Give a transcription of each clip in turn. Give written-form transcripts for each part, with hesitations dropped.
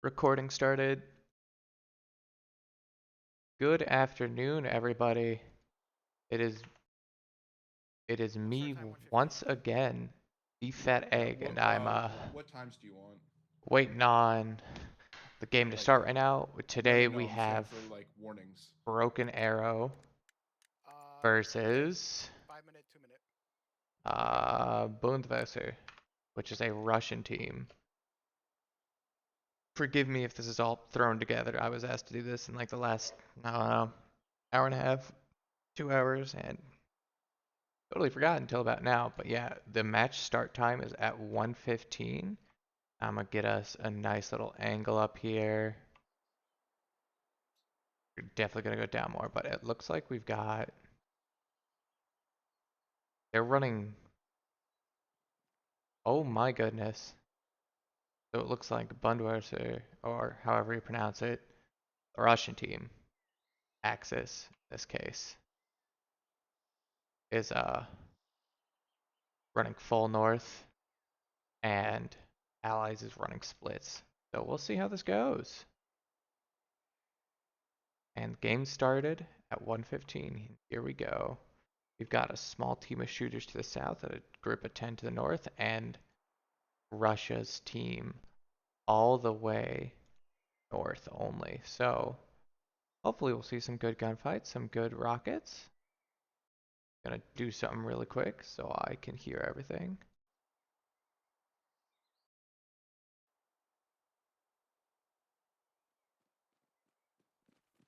Recording started. Good afternoon, everybody. It is it is Start me time 1:15. once again, the Fat Yeah. Egg, and I'm What times do you want? waiting on the game to Like, start right now. Today no. we I'm saying have for like warnings. Broken Arrow 2 minute, versus 5 minute, 2 minute. Bundeswehr, which is a Russian team. Forgive me if this is all thrown together. I was asked to do this in like the last, I don't know, hour and a half, 2 hours, and totally forgot until about now. But yeah, the match start time is at 1:15. I'm gonna get us a nice little angle up here. We're definitely gonna go down more, but it looks like we've got. They're running. Oh my goodness. So it looks like Bundeswehr, or however you pronounce it, the Russian team, Axis, in this case, is running full north, and Allies is running splits. So we'll see how this goes. And game started at 1:15. Here we go. We've got a small team of shooters to the south and a group of 10 to the north, and Russia's team all the way north only. So hopefully we'll see some good gunfights, some good rockets. Gonna do something really quick so I can hear everything.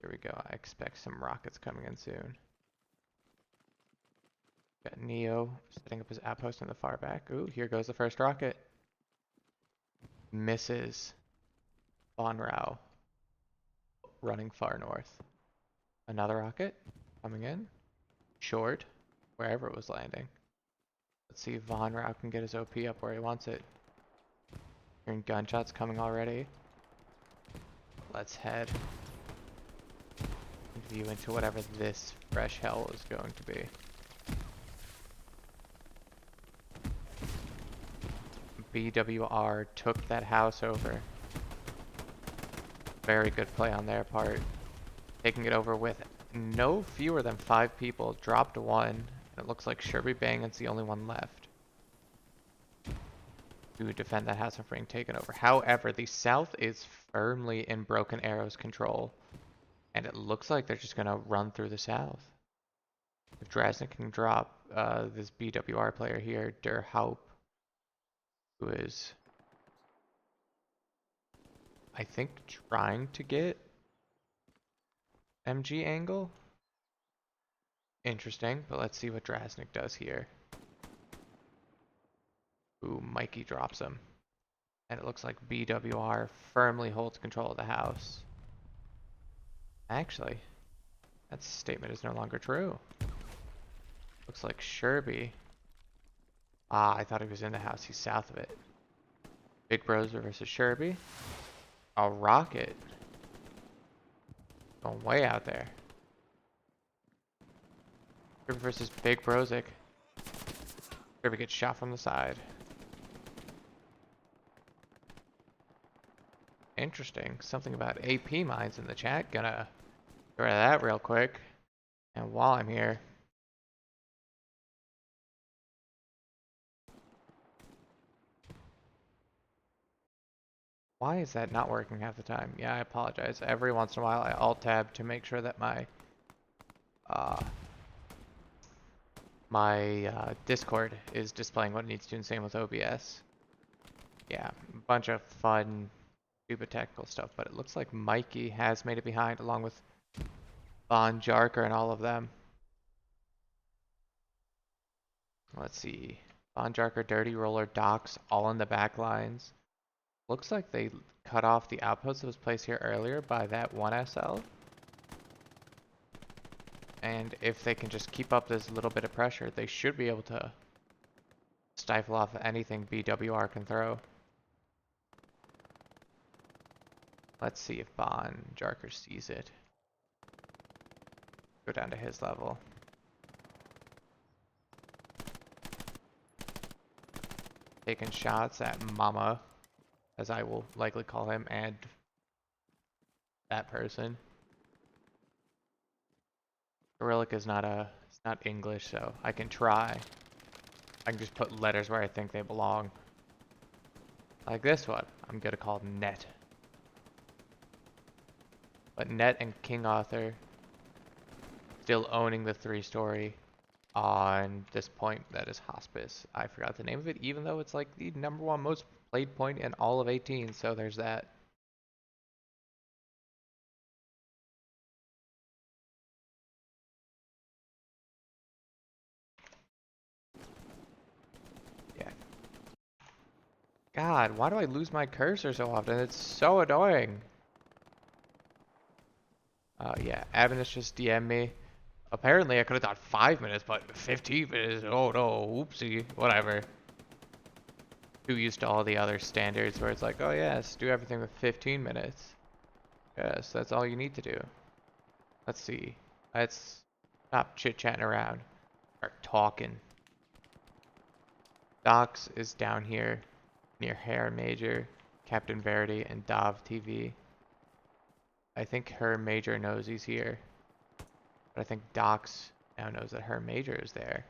Here we go. I expect some rockets coming in soon. Got Neo setting up his outpost in the far back. Ooh, here goes the first rocket. Misses. Von Rao running far north. Another rocket coming in. Short, wherever it was landing. Let's see if Von Rao can get his OP up where he wants it. Hearing gunshots coming already. Let's head and view into whatever this fresh hell is going to be. BWR took that house over. Very good play on their part. Taking it over with no fewer than 5 people. Dropped one. And it looks like Sherby Bangan's the only one left to defend that house from being taken over. However, the south is firmly in Broken Arrow's control. And it looks like they're just going to run through the south. If Drasnik can drop this BWR player here, Der Haupt, who is, I think, trying to get MG angle. Interesting, but let's see what Drasnik does here. Ooh, Mikey drops him. And it looks like BWR firmly holds control of the house. Actually, that statement is no longer true. Looks like Sherby. Ah, I thought he was in the house. He's south of it. Big Brozer versus Sherby. A rocket. Going way out there. Sherby versus Big Brozik. Sherby gets shot from the side. Interesting. Something about AP mines in the chat. Gonna go to that real quick. And while I'm here, why is that not working half the time? Yeah, I apologize. Every once in a while I alt-tab to make sure that uh, my Discord is displaying what it needs to, and same with OBS. Yeah, a bunch of fun, stupid technical stuff, but it looks like Mikey has made it behind along with Von Jarker and all of them. Let's see. Von Jarker, Dirty Roller, Docs, all in the back lines. Looks like they cut off the outpost that was placed here earlier by that one SL. And if they can just keep up this little bit of pressure, they should be able to stifle off anything BWR can throw. Let's see if Von Jarker sees it. Go down to his level. Taking shots at Mama, as I will likely call him, and that person. Cyrillic is it's not English, so I can try. I can just put letters where I think they belong. Like this one, I'm gonna call net. But net and King Arthur still owning the 3-story on this point that is Hospice. I forgot the name of it, even though it's like the #1 most played point in all of 18, so there's that. Yeah. God, why do I lose my cursor so often? It's so annoying. Yeah, Abinus just DM'd me. Apparently I could have done 5 minutes, but 15 minutes, oh no, oopsie, whatever. Too used to all the other standards where it's like, oh yes, do everything with 15 minutes. Yes, that's all you need to do. Let's see. Let's stop chit-chatting around. Start talking. Docs is down here near Hair Major, Captain Verity, and Dov TV. I think Her Major knows he's here. But I think Docs now knows that Her Major is there.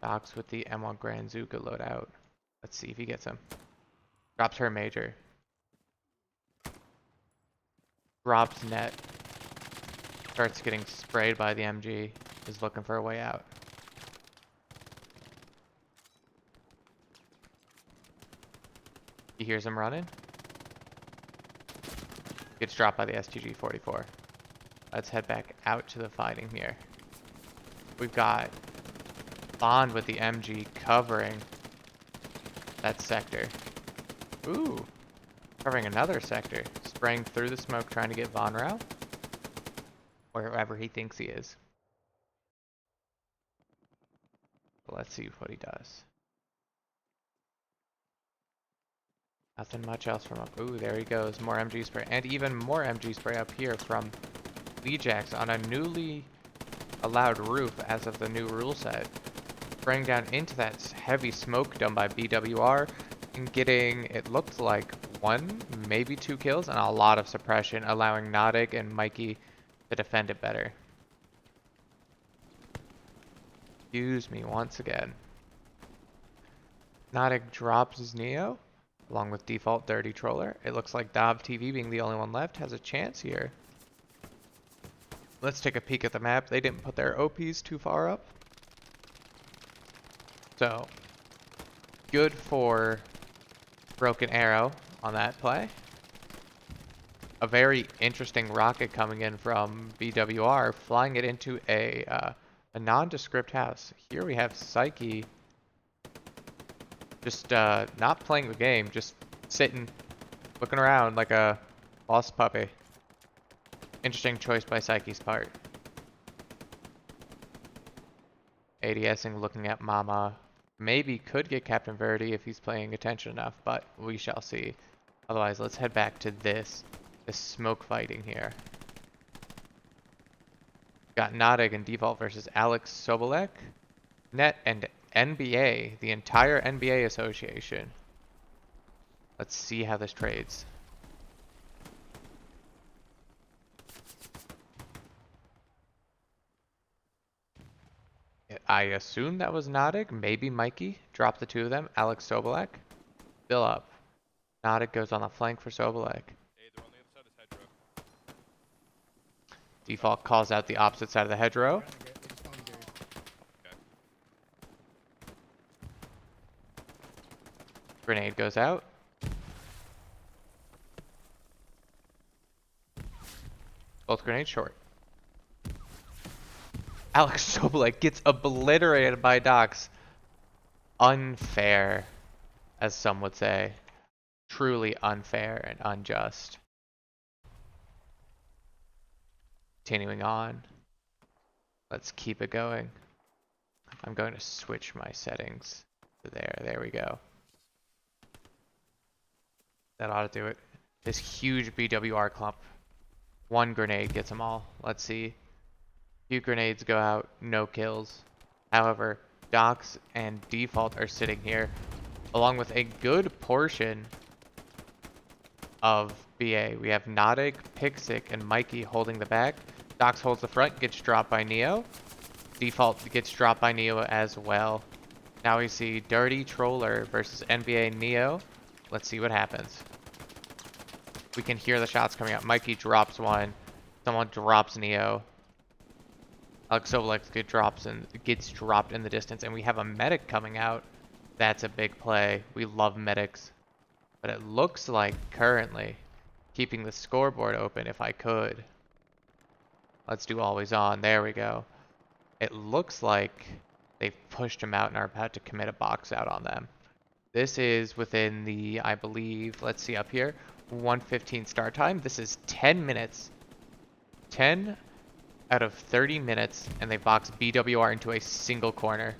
Docs with the M1 Grand Zuka loadout. Let's see if he gets him. Drops Her Major. Drops net. Starts getting sprayed by the MG. Is looking for a way out. He hears him running. Gets dropped by the STG-44. Let's head back out to the fighting here. We've got Bond with the MG covering that sector. Ooh, covering another sector. Spraying through the smoke trying to get Von Rao. Wherever he thinks he is. But let's see what he does. Nothing much else from up. Ooh, there he goes. More MG spray. And even more MG spray up here from Lejax on a newly allowed roof as of the new rule set. Spraying down into that heavy smoke done by BWR and getting, it looked like 1, maybe 2 kills and a lot of suppression, allowing Nodig and Mikey to defend it better. Excuse me once again. Nodig drops his Neo. Along with default Dirty Troller. It looks like Dov TV, being the only one left, has a chance here. Let's take a peek at the map. They didn't put their OPs too far up. So, good for Broken Arrow on that play. A very interesting rocket coming in from BWR, flying it into a nondescript house. Here we have Psyche. Just not playing the game, just sitting, looking around like a lost puppy. Interesting choice by Psyche's part. ADSing, looking at Mama. Maybe could get Captain Verity if he's paying attention enough, but we shall see. Otherwise, let's head back to this smoke fighting here. Got Nodig and Default versus Alex Sobolek. Net and NBA, the entire NBA association. Let's see how this trades. I assume that was Nodig, maybe Mikey. Drop the 2 of them. Alex Sobolek. Still up. Nodig goes on the flank for Sobolek. Hey, they're on the other side of this hedgerow. Default calls out the opposite side of the hedgerow. Grenade goes out. Both grenades short. Alex Sobolek gets obliterated by Docs. Unfair, as some would say. Truly unfair and unjust. Continuing on. Let's keep it going. I'm going to switch my settings to there. There we go. That ought to do it. This huge BWR clump. 1 grenade gets them all. Let's see. Few grenades go out, no kills. However, Docs and Default are sitting here, along with a good portion of BA. We have Nodig, Pixic, and Mikey holding the back. Dox holds the front, gets dropped by Neo. Default gets dropped by Neo as well. Now we see Dirty Troller versus NBA Neo. Let's see what happens. We can hear the shots coming out. Mikey drops one. Someone drops Neo. Alex gets dropped in the distance, and we have a medic coming out. That's a big play. We love medics. But it looks like currently, keeping the scoreboard open if I could. Let's do always on. There we go. It looks like they've pushed him out and are about to commit a box out on them. This is within the, I believe, let's see up here, 1:15 start time. This is 10 minutes. 10 out of 30 minutes, and they boxed BWR into a single corner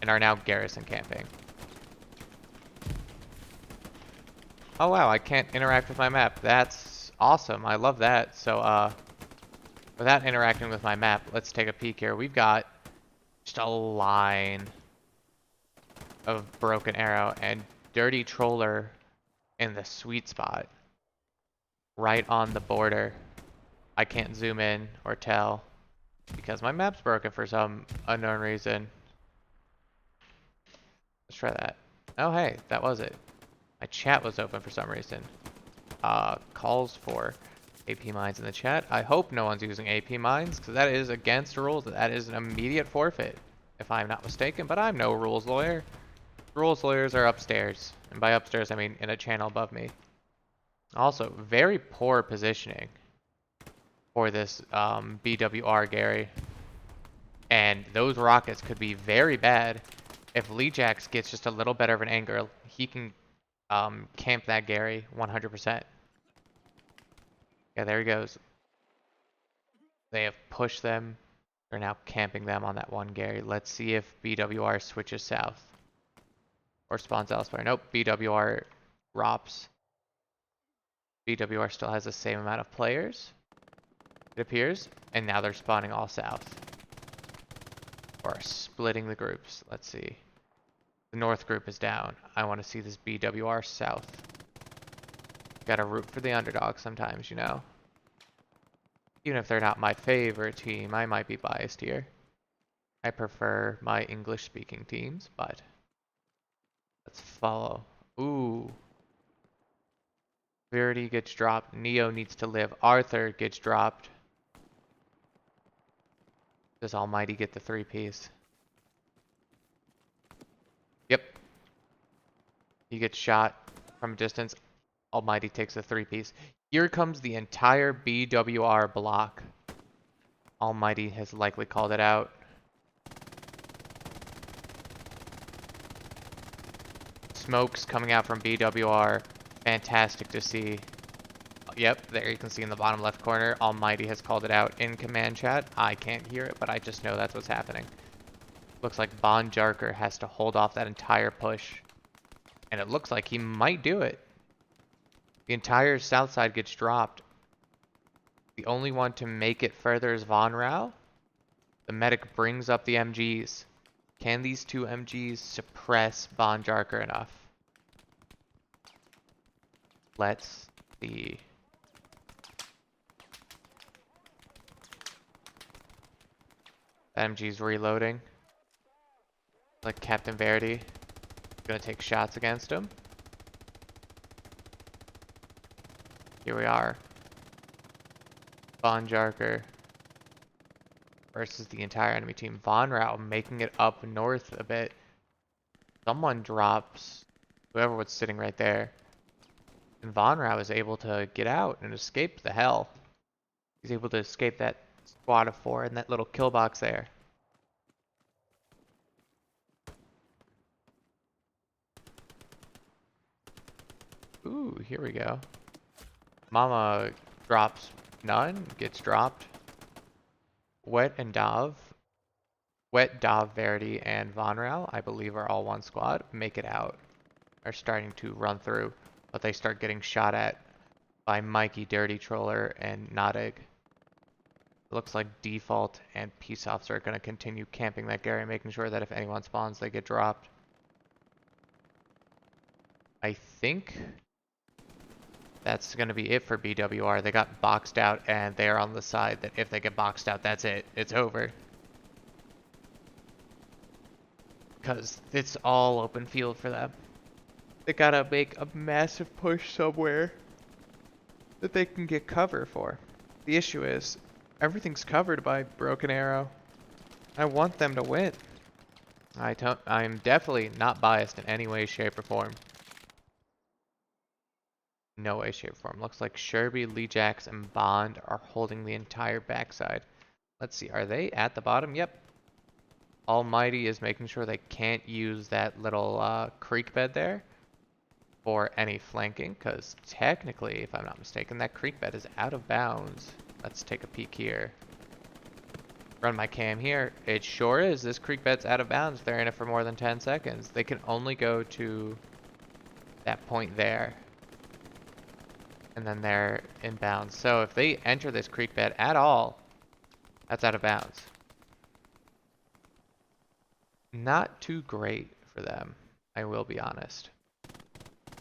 and are now garrison camping. Oh wow, I can't interact with my map. That's awesome. I love that. So, without interacting with my map, let's take a peek here. We've got just a line of Broken Arrow and Dirty Troller in the sweet spot. Right on the border. I can't zoom in or tell because my map's broken for some unknown reason. Let's try that. Oh hey, that was it. My chat was open for some reason. Calls for AP mines in the chat. I hope no one's using AP mines because that is against rules. That is an immediate forfeit, if I'm not mistaken. But I'm no rules lawyer. Rules lawyers are upstairs, and by upstairs I mean in a channel above me. Also, very poor positioning for this BWR Gary, and those rockets could be very bad. If Leejax gets just a little better of an angle, he can camp that Gary 100%. Yeah, there he goes. They have pushed them. They're now camping them on that one Gary. Let's see if BWR switches south or spawns elsewhere. Nope, BWR drops. BWR still has the same amount of players, it appears, and now they're spawning all south. Or splitting the groups. Let's see. The north group is down. I want to see this BWR south. Gotta root for the underdog sometimes, you know. Even if they're not my favorite team, I might be biased here. I prefer my English-speaking teams, but let's follow. Ooh. Verity gets dropped. Neo needs to live. Arthur gets dropped. Does Almighty get the 3-piece? Yep. He gets shot from a distance. Almighty takes the 3-piece. Here comes the entire BWR block. Almighty has likely called it out. Smokes coming out from BWR. Fantastic to see. Yep, there you can see in the bottom left corner, Almighty has called it out in command chat. I can't hear it, but I just know that's what's happening. Looks like Bon Jarker has to hold off that entire push. And it looks like he might do it. The entire south side gets dropped. The only one to make it further is Von Rao. The medic brings up the MGs. Can these two MGs suppress Bon Jarker enough? Let's see. The MG's reloading. Like Captain Verity. Gonna take shots against him. Here we are. Von Jarker versus the entire enemy team. Von Rao making it up north a bit. Someone drops whoever was sitting right there. And Von Rao is able to get out and escape the hell. He's able to escape that squad of 4 in that little kill box there. Ooh, here we go. Mama drops none, gets dropped. Wet, Verity, and Von Rao, I believe, are all one squad. Make it out. Are starting to run through, but they start getting shot at by Mikey, Dirty Troller, and Nodig. Looks like Default and Peace Officer are going to continue camping that Gary, making sure that if anyone spawns, they get dropped. I think That's going to be it for BWR. They got boxed out, and they're on the side that if they get boxed out, that's it. It's over. Because it's all open field for them. They gotta make a massive push somewhere that they can get cover for. The issue is, everything's covered by Broken Arrow. I want them to win. I'm definitely not biased in any way, shape, or form. No way, shape, or form. Looks like Sherby, Lee Jax, and Bond are holding the entire backside. Let's see, are they at the bottom? Yep. Almighty is making sure they can't use that little creek bed there for any flanking, because technically, if I'm not mistaken, that creek bed is out of bounds. Let's take a peek here. Run my cam here. It sure is. This creek bed's out of bounds. They're in it for more than 10 seconds. They can only go to that point there. And then they're in bounds. So if they enter this creek bed at all, that's out of bounds. Not too great for them, I will be honest.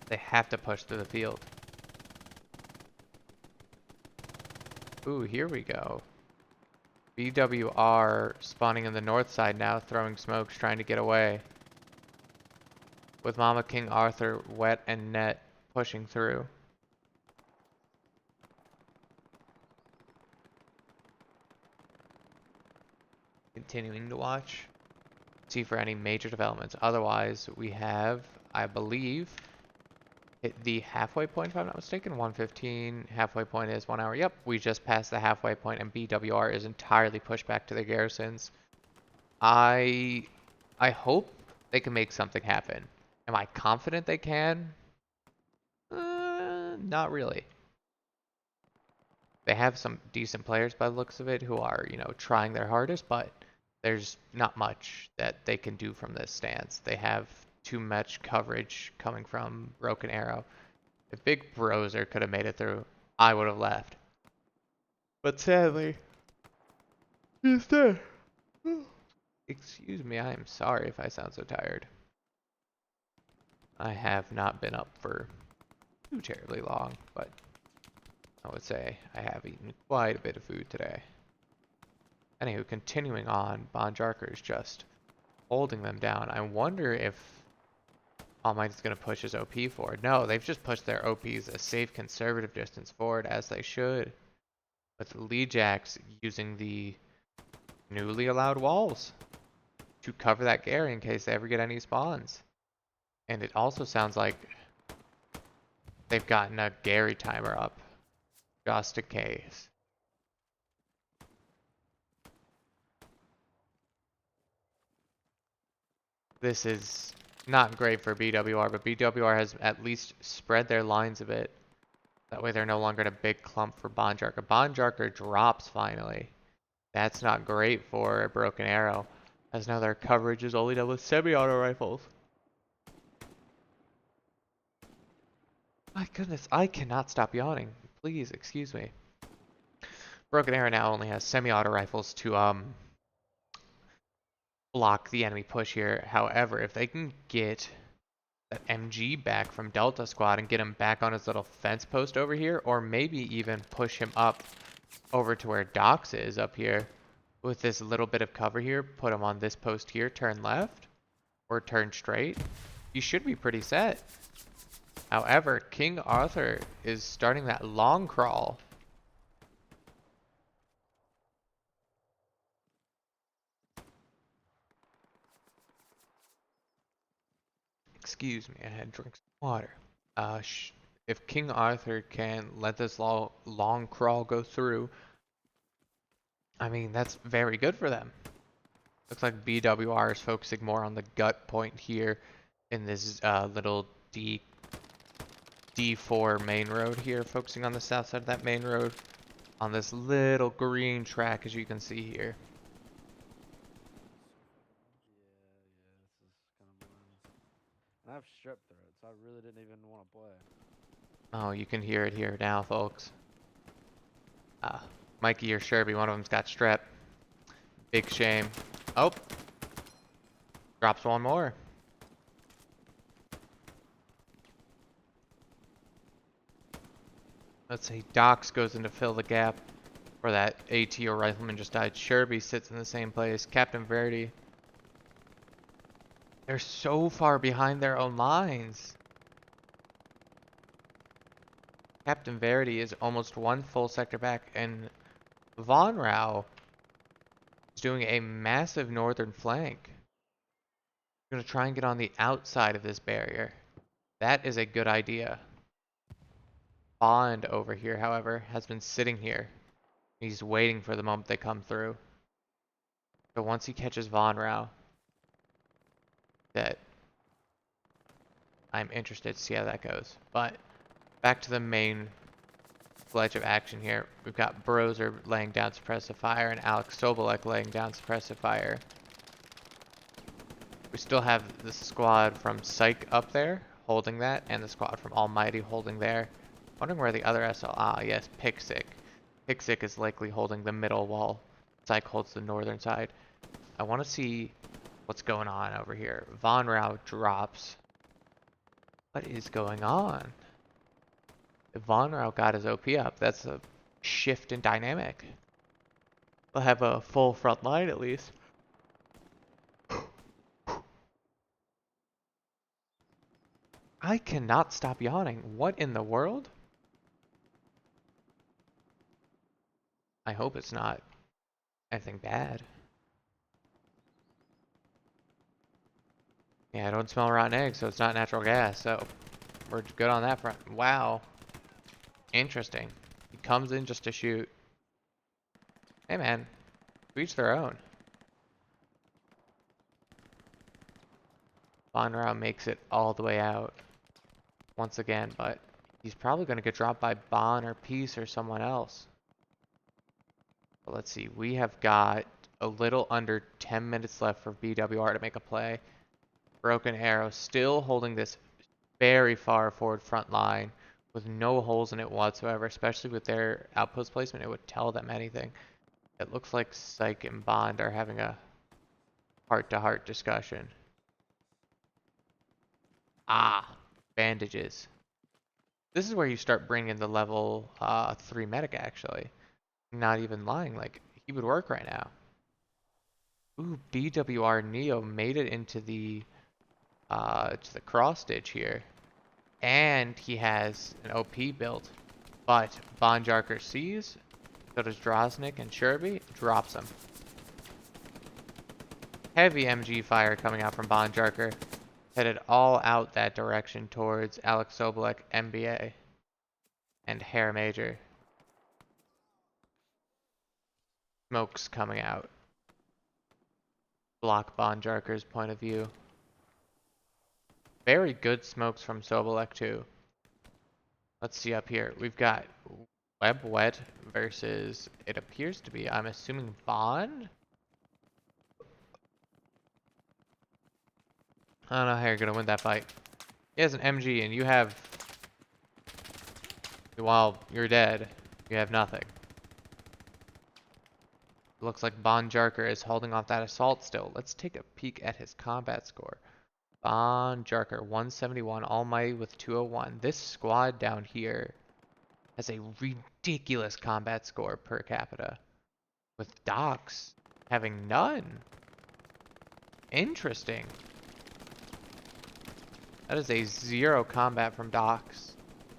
They have to push through the field. Ooh, here we go. BWR spawning in the north side now, throwing smokes, trying to get away. With Mama King Arthur, Wet, and Net pushing through. Continuing to watch. See for any major developments. Otherwise, we have, I believe, hit the halfway point, if I'm not mistaken. 1:15. Halfway point is 1 hour. Yep, we just passed the halfway point, and BWR is entirely pushed back to their garrisons. I hope they can make something happen. Am I confident they can? Not really. They have some decent players by the looks of it who are, trying their hardest, but there's not much that they can do from this stance. They have too much coverage coming from Broken Arrow. If Big Brozer could have made it through, I would have left. But sadly, he's dead. Excuse me, I am sorry if I sound so tired. I have not been up for too terribly long, but I would say I have eaten quite a bit of food today. Anywho, continuing on, Bonjarker is just holding them down. I wonder if Almighty's going to push his OP forward. No, they've just pushed their OPs a safe conservative distance forward, as they should. With Lee Jax using the newly allowed walls to cover that Gary in case they ever get any spawns. And it also sounds like they've gotten a Gary timer up, just in case. This is not great for BWR, but BWR has at least spread their lines a bit. That way they're no longer in a big clump for Bonjarker. Bonjarker drops finally. That's not great for a Broken Arrow, as now their coverage is only done with semi-auto rifles. My goodness, I cannot stop yawning. Please, excuse me. Broken Arrow now only has semi-auto rifles to block the enemy push here. However, if they can get that MG back from Delta Squad and get him back on his little fence post over here, or maybe even push him up over to where Dox is up here with this little bit of cover here, put him on this post here, turn left or turn straight, you should be pretty set. However, King Arthur is starting that long crawl. Excuse me, I had to drink some water. If King Arthur can let this long crawl go through, I mean, that's very good for them. Looks like BWR is focusing more on the gut point here in this little D4 main road here, focusing on the south side of that main road on this little green track, as you can see here. I have strep throat, so I really didn't even want to play. Oh, you can hear it here now, folks. Mikey or Sherby, one of them's got strep. Big shame. Oh, drops one more. Let's see, Dox goes in to fill the gap where that AT or rifleman just died. Sherby sits in the same place. Captain Verdi. They're so far behind their own lines. Captain Verdi is almost one full sector back, and Von Rau is doing a massive northern flank. Gonna try and get on the outside of this barrier. That is a good idea. Bond over here, however, has been sitting here. He's waiting for the moment they come through. So once he catches Von Rau, that I'm interested to see how that goes. But back to the main fledge of action here. We've got Brozer laying down suppressive fire and Alex Sobolek laying down suppressive fire. We still have the squad from Psych up there holding that, and the squad from Almighty holding there. Wondering where the other SL, yes, Pixic. Pixic is likely holding the middle while Psych holds the northern side. I want to see what's going on over here. Von Rau drops. What is going on? If Von Rau got his OP up, that's a shift in dynamic. We'll have a full front line at least. I cannot stop yawning. What in the world? I hope it's not anything bad. Yeah, I don't smell rotten eggs, so it's not natural gas, so we're good on that front. Wow. Interesting. He comes in just to shoot. Hey man, to each their own. Von Rau makes it all the way out once again, but he's probably going to get dropped by Bon or Peace or someone else. But let's see, we have got a little under 10 minutes left for BWR to make a play. Broken Arrow still holding this very far forward front line with no holes in it whatsoever, especially with their outpost placement. It would tell them anything. It looks like Psych and Bond are having a heart-to-heart discussion. Bandages. This is where you start bringing the level 3 medic, actually. Not even lying, like, he would work right now. Ooh, BWR Neo made it into the cross stitch here. And he has an OP build. But Von Jarker sees, so does Droznik and Sherby, drops him. Heavy MG fire coming out from Von Jarker. Headed all out that direction towards Alex Sobolek, MBA, and Hair Major. Smoke's coming out. Block Von Jarker's point of view. Very good smokes from Sobolek too. Let's see up here. We've got Web Wet versus, it appears to be, I'm assuming, Bond? I don't know how you're going to win that fight. He has an MG and you have... Well, you're dead. You have nothing. Looks like Von Jarker is holding off that assault still. Let's take a peek at his combat score. Von Jarker, 171, Almighty with 201. This squad down here has a ridiculous combat score per capita, with Dox having none. Interesting. That is a 0 combat from Dox.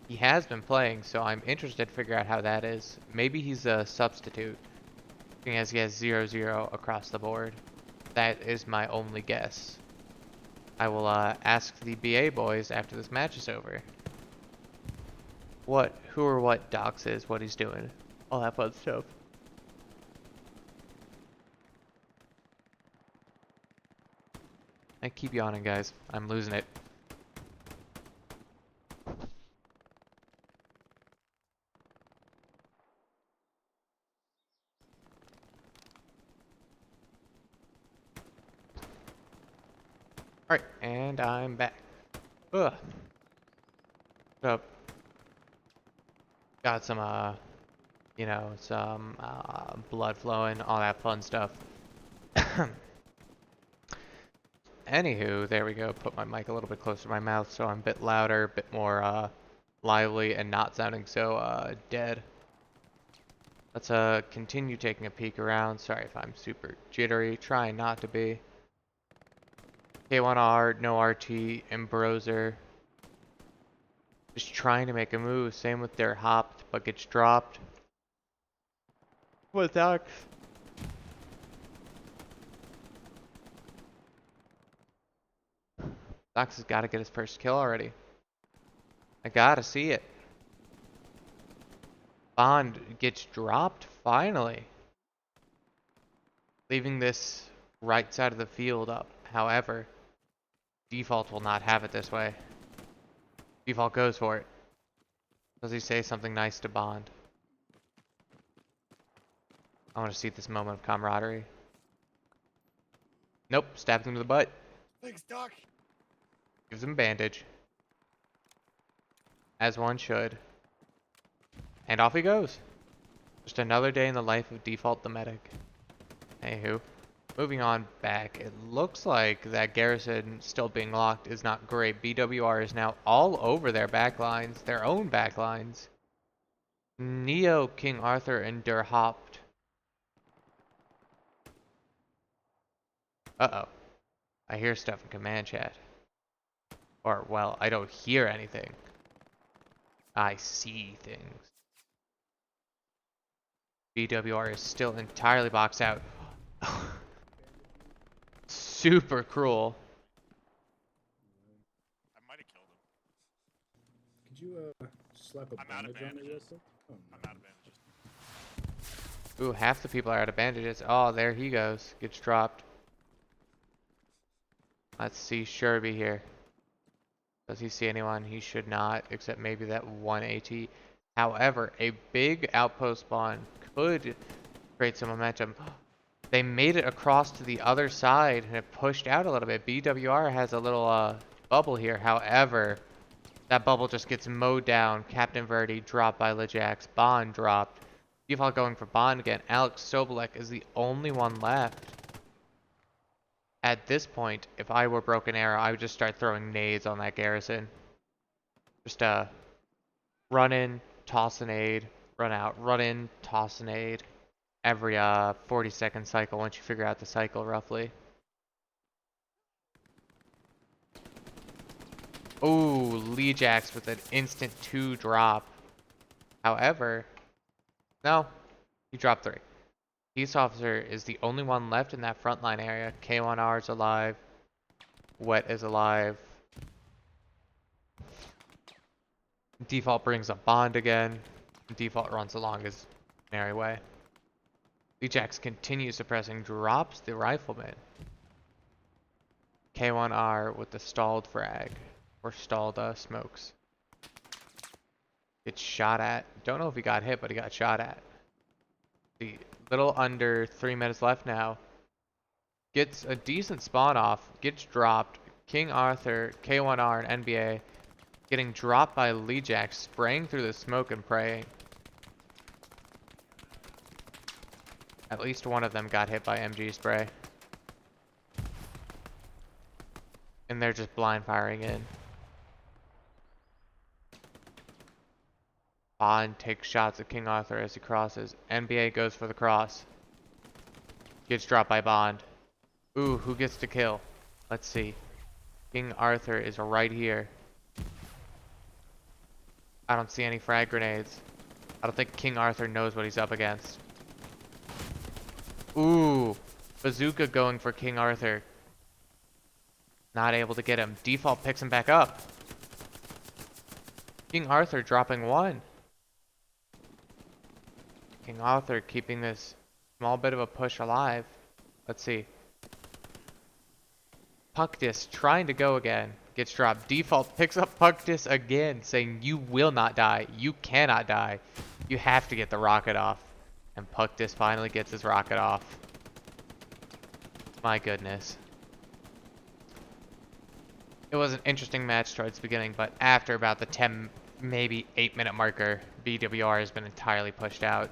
He has been playing, so I'm interested to figure out how that is. Maybe he's a substitute, seeing as he has 0-0 across the board. That is my only guess. I will ask the BA boys after this match is over. Who or what Dox is, what he's doing, all that fun stuff. I keep yawning, guys. I'm losing it. Alright, and I'm back. Ugh. So, got some, some blood flowing, all that fun stuff. Anywho, there we go. Put my mic a little bit closer to my mouth so I'm a bit louder, a bit more lively and not sounding so dead. Let's continue taking a peek around. Sorry if I'm super jittery, trying not to be. K1R, no RT, Ambroser. Just trying to make a move. Same with their hopped, but gets dropped. With Alex. Dox has got to get his first kill already. I gotta see it. Bond gets dropped finally. Leaving this right side of the field up. However, Default will not have it this way. Default goes for it. Does he say something nice to Bond? I want to see this moment of camaraderie. Nope, stabs him to the butt. Thanks, Doc. Gives him a bandage. As one should. And off he goes. Just another day in the life of Default the medic. Anywho, moving on back. It looks like that garrison still being locked is not great. BWR is now all over their backlines, their own backlines. Neo, King Arthur, and Der Haupt. Uh-oh. I hear stuff in command chat. Or, well, I don't hear anything. I see things. BWR is still entirely boxed out. Super cruel. I might have killed him. Could you slap a I'm out of bandage on me real bandages. quick? Oh, I'm no. out of bandages. Ooh, half the people are out of bandages. Oh, there he goes. Gets dropped. Let's see Sherby here. Does he see anyone? He should not, except maybe that one AT. However, a big outpost spawn could create some momentum. They made it across to the other side and it pushed out a little bit. BWR has a little bubble here. However, that bubble just gets mowed down. Captain Verdi dropped by Lijax. Bond dropped. Default going for Bond again. Alex Sobolek is the only one left. At this point, if I were Broken Arrow, I would just start throwing nades on that garrison. Just run in, toss a nade, run out, run in, toss a nade. Every 40-second cycle once you figure out the cycle roughly. Ooh, Lijax with an instant 2 drop. However, no, he dropped 3. Peace Officer is the only one left in that frontline area. K1R is alive. Wet is alive. Default brings up Bond again. Default runs along his merry way. Lijax continues suppressing, drops the rifleman. K1R with the stalled frag. Or stalled smokes. Gets shot at. Don't know if he got hit, but he got shot at. The little under 3 minutes left now. Gets a decent spawn off. Gets dropped. King Arthur, K1R, and NBA getting dropped by Lijax, spraying through the smoke and praying. At least one of them got hit by MG spray. And they're just blind firing in. Bond takes shots at King Arthur as he crosses. NBA goes for the cross. Gets dropped by Bond. Ooh, who gets to kill? Let's see. King Arthur is right here. I don't see any frag grenades. I don't think King Arthur knows what he's up against. Ooh, bazooka going for King Arthur. Not able to get him. Default picks him back up. King Arthur dropping 1. King Arthur keeping this small bit of a push alive. Let's see. Puckdis trying to go again. Gets dropped. Default picks up Puckdis again, saying you will not die. You cannot die. You have to get the rocket off. And Puckdis finally gets his rocket off. My goodness. It was an interesting match towards the beginning, but after about the 10, maybe 8-minute marker, BWR has been entirely pushed out.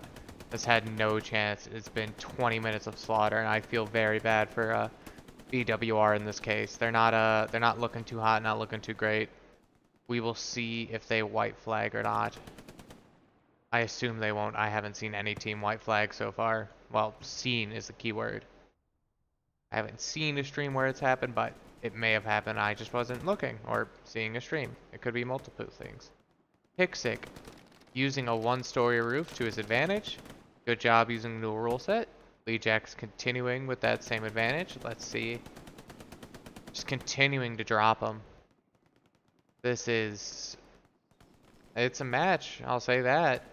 Has had no chance. It's been 20 minutes of slaughter, and I feel very bad for BWR in this case. They're not looking too hot, not looking too great. We will see if they white flag or not. I assume they won't. I haven't seen any team white flag so far. Well, seen is the key word. I haven't seen a stream where it's happened, but it may have happened. I just wasn't looking or seeing a stream. It could be multiple things. Hixick, using a one-story roof to his advantage. Good job using the new rule set. Lee Jack's continuing with that same advantage. Let's see. Just continuing to drop him. This is... It's a match, I'll say that.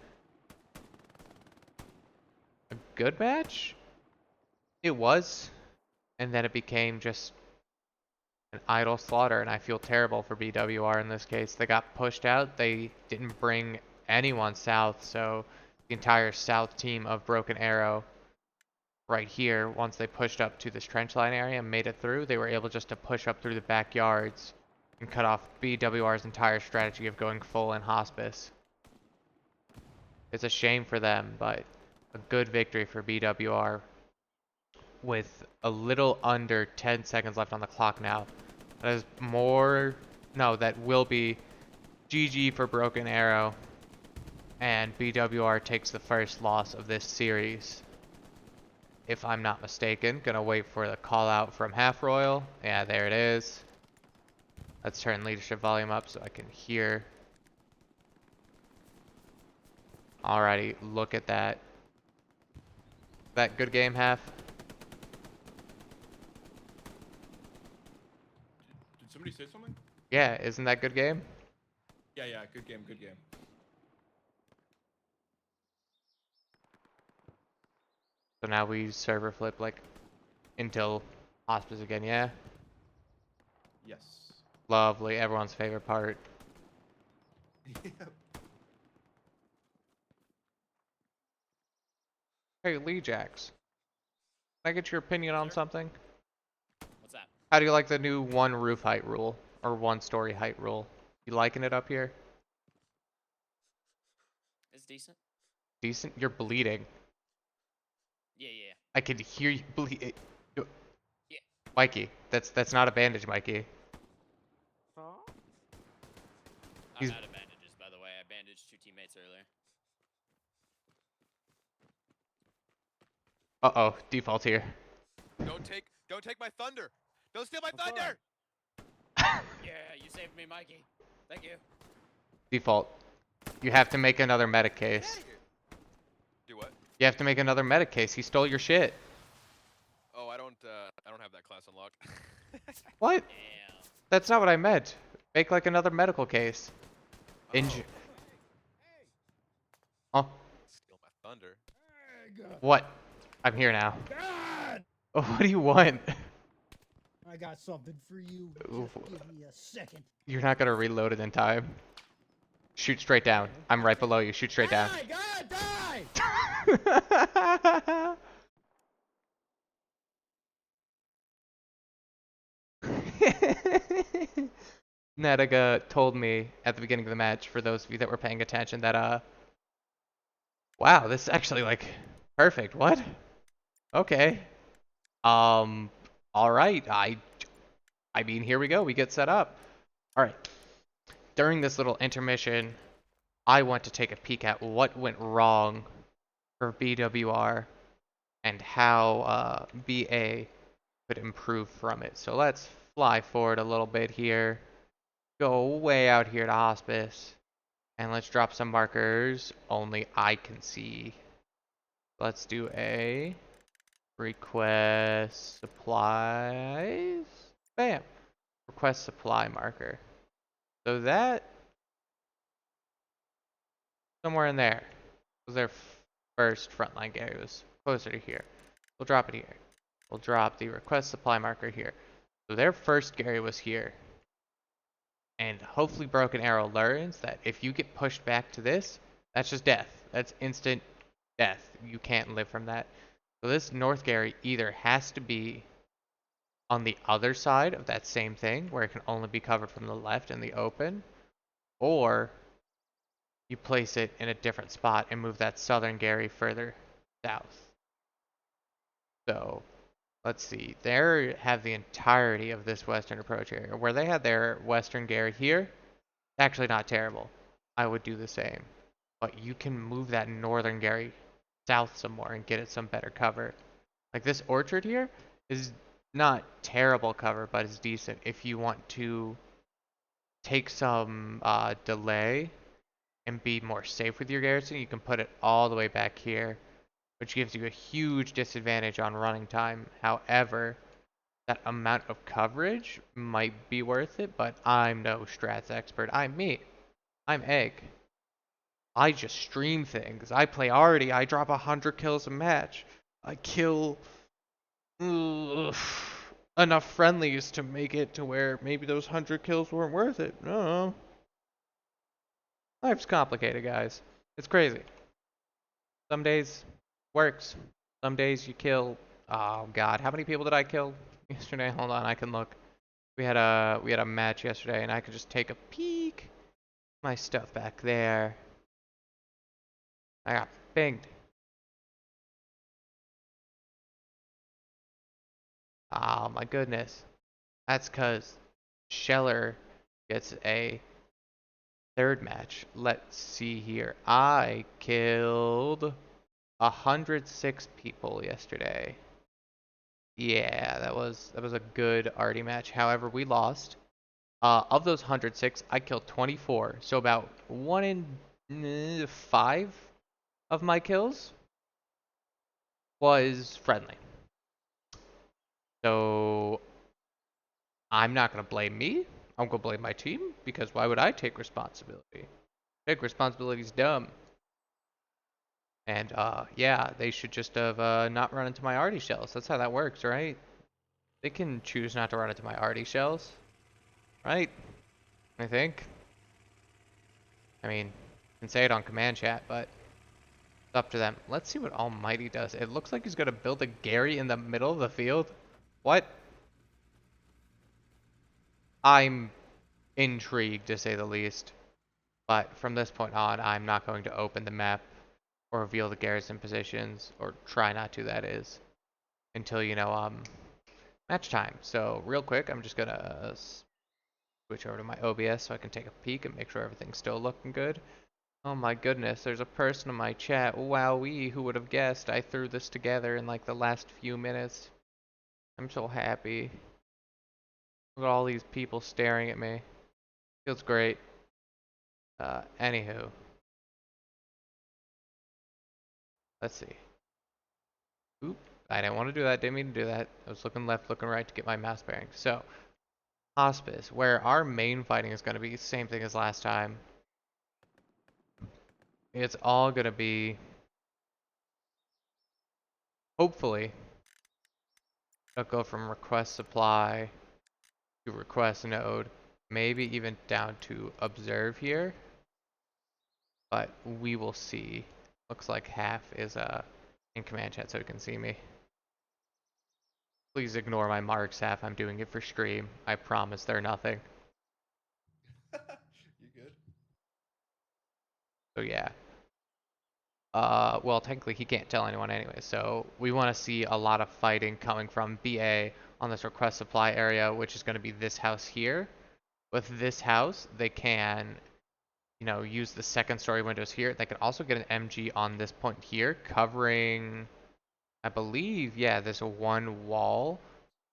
A good match? It was. And then it became just an idle slaughter, and I feel terrible for BWR in this case. They got pushed out. They didn't bring anyone south, so the entire south team of Broken Arrow right here, once they pushed up to this trench line area and made it through, they were able just to push up through the backyards and cut off BWR's entire strategy of going full in hospice. It's a shame for them, but a good victory for BWR with a little under 10 seconds left on the clock now. That is more, no, that will be GG for Broken Arrow, and BWR takes the first loss of this series. If I'm not mistaken, gonna wait for the call out from Half Royal. Yeah, there it is. Let's turn leadership volume up so I can hear. Alrighty, look at that. That good game, Half? Did somebody say something? Yeah, isn't that good game? Yeah, yeah, good game, good game. So now we server flip like until hospice again, yeah? Yes. Lovely, everyone's favorite part. Hey, Lee Jax. Can I get your opinion on Sure. something? What's that? How do you like the new one roof height rule? Or one story height rule? You liking it up here? It's decent. Decent? You're bleeding. Yeah, yeah, I can hear you bleed. yeah. Mikey, that's not a bandage, Mikey. Huh? I'm He's- out of bandages, by the way. I bandaged 2 teammates earlier. Uh-oh, default here. Don't take my thunder. Don't steal my I'm sorry. thunder. Yeah, you saved me, Mikey. Thank you. Default. You have to make another medic Get case. outta here. Do what? You have to make another medic case. He stole your shit. Oh, I don't have that class unlocked. What? Damn. That's not what I meant. Make like another medical case. Inju- Oh, Steal my thunder. what? I'm here now. God! Oh, what do you want? I got something for you. Oof. Just give me a second. You're not gonna reload it in time. Shoot straight down. I'm right below you. Shoot straight down. Die! God, die! Netiga told me at the beginning of the match, for those of you that were paying attention, that wow, this is actually like perfect. What? Okay. All right. I mean, here we go. We get set up. All right. During this little intermission, I want to take a peek at what went wrong for BWR and how BA could improve from it. So let's fly forward a little bit here. Go way out here to hospice. And let's drop some markers only I can see. Let's do a request supplies. Bam. Request supply marker. So that somewhere in there was their first frontline area. It was closer to here. We'll drop it here. We'll drop the request supply marker here. So their first Gary was here. And hopefully Broken Arrow learns that if you get pushed back to this, that's just death. That's instant death. You can't live from that. So this North Gary either has to be on the other side of that same thing, where it can only be covered from the left in the open, or you place it in a different spot and move that southern Gary further south. So let's see. They have the entirety of this western approach area. Where they had their western Gary here, Actually, not terrible. I would do the same. But you can move that northern Gary south some more and get it some better cover. Like this orchard here is not terrible cover, but it's decent. If you want to take some delay and be more safe with your garrison, you can put it all the way back here, which gives you a huge disadvantage on running time. However, that amount of coverage might be worth it, but I'm no strats expert. I'm me. I'm Egg. I just stream things. I play Artie. I drop 100 kills a match. I kill enough friendlies to make it to where maybe those 100 kills weren't worth it. I don't know. Life's complicated, guys. It's crazy. Some days works. Some days you kill. Oh God, how many people did I kill yesterday? Hold on, I can look. We had a match yesterday, and I could just take a peek. My stuff back there. I got pinged. Oh my goodness. That's cause Scheller gets a third match. Let's see here. I killed 106 people yesterday. Yeah, that was a good arty match. However, we lost. Of those 106, I killed 24. So about 1 in 5 of my kills was friendly. So I'm not gonna blame me. I'm gonna blame my team because why would I take responsibility? Take responsibility is dumb. And yeah, they should just have not run into my arty shells. That's how that works, right? They can choose not to run into my arty shells, right? I think. I mean, you can say it on command chat, but it's up to them. Let's see what Almighty does. It looks like he's gonna build a Gary in the middle of the field. What? I'm intrigued to say the least. But from this point on, I'm not going to open the map or reveal the garrison positions, or try not to, that is, until, match time. So real quick, I'm just gonna switch over to my OBS so I can take a peek and make sure everything's still looking good. Oh my goodness, there's a person in my chat. Wowee, who would have guessed I threw this together in like the last few minutes. I'm so happy. Look at all these people staring at me. Feels great. Anywho. Let's see. Oop, I didn't want to do that, didn't mean to do that. I was looking left, looking right to get my mouse bearings. So, Hospice, where our main fighting is going to be the same thing as last time. It's all going to be, hopefully, it'll go from request supply to request node, maybe even down to observe here, but we will see. Looks like half is in command chat so you can see me. Please ignore my marks half, I'm doing it for stream. I promise they're nothing. You good? So yeah. Well, technically he can't tell anyone anyway, so we want to see a lot of fighting coming from BA on this request supply area, which is going to be this house here. With this house, they can, use the second story windows here. They can also get an MG on this point here, covering, I believe, yeah, this one wall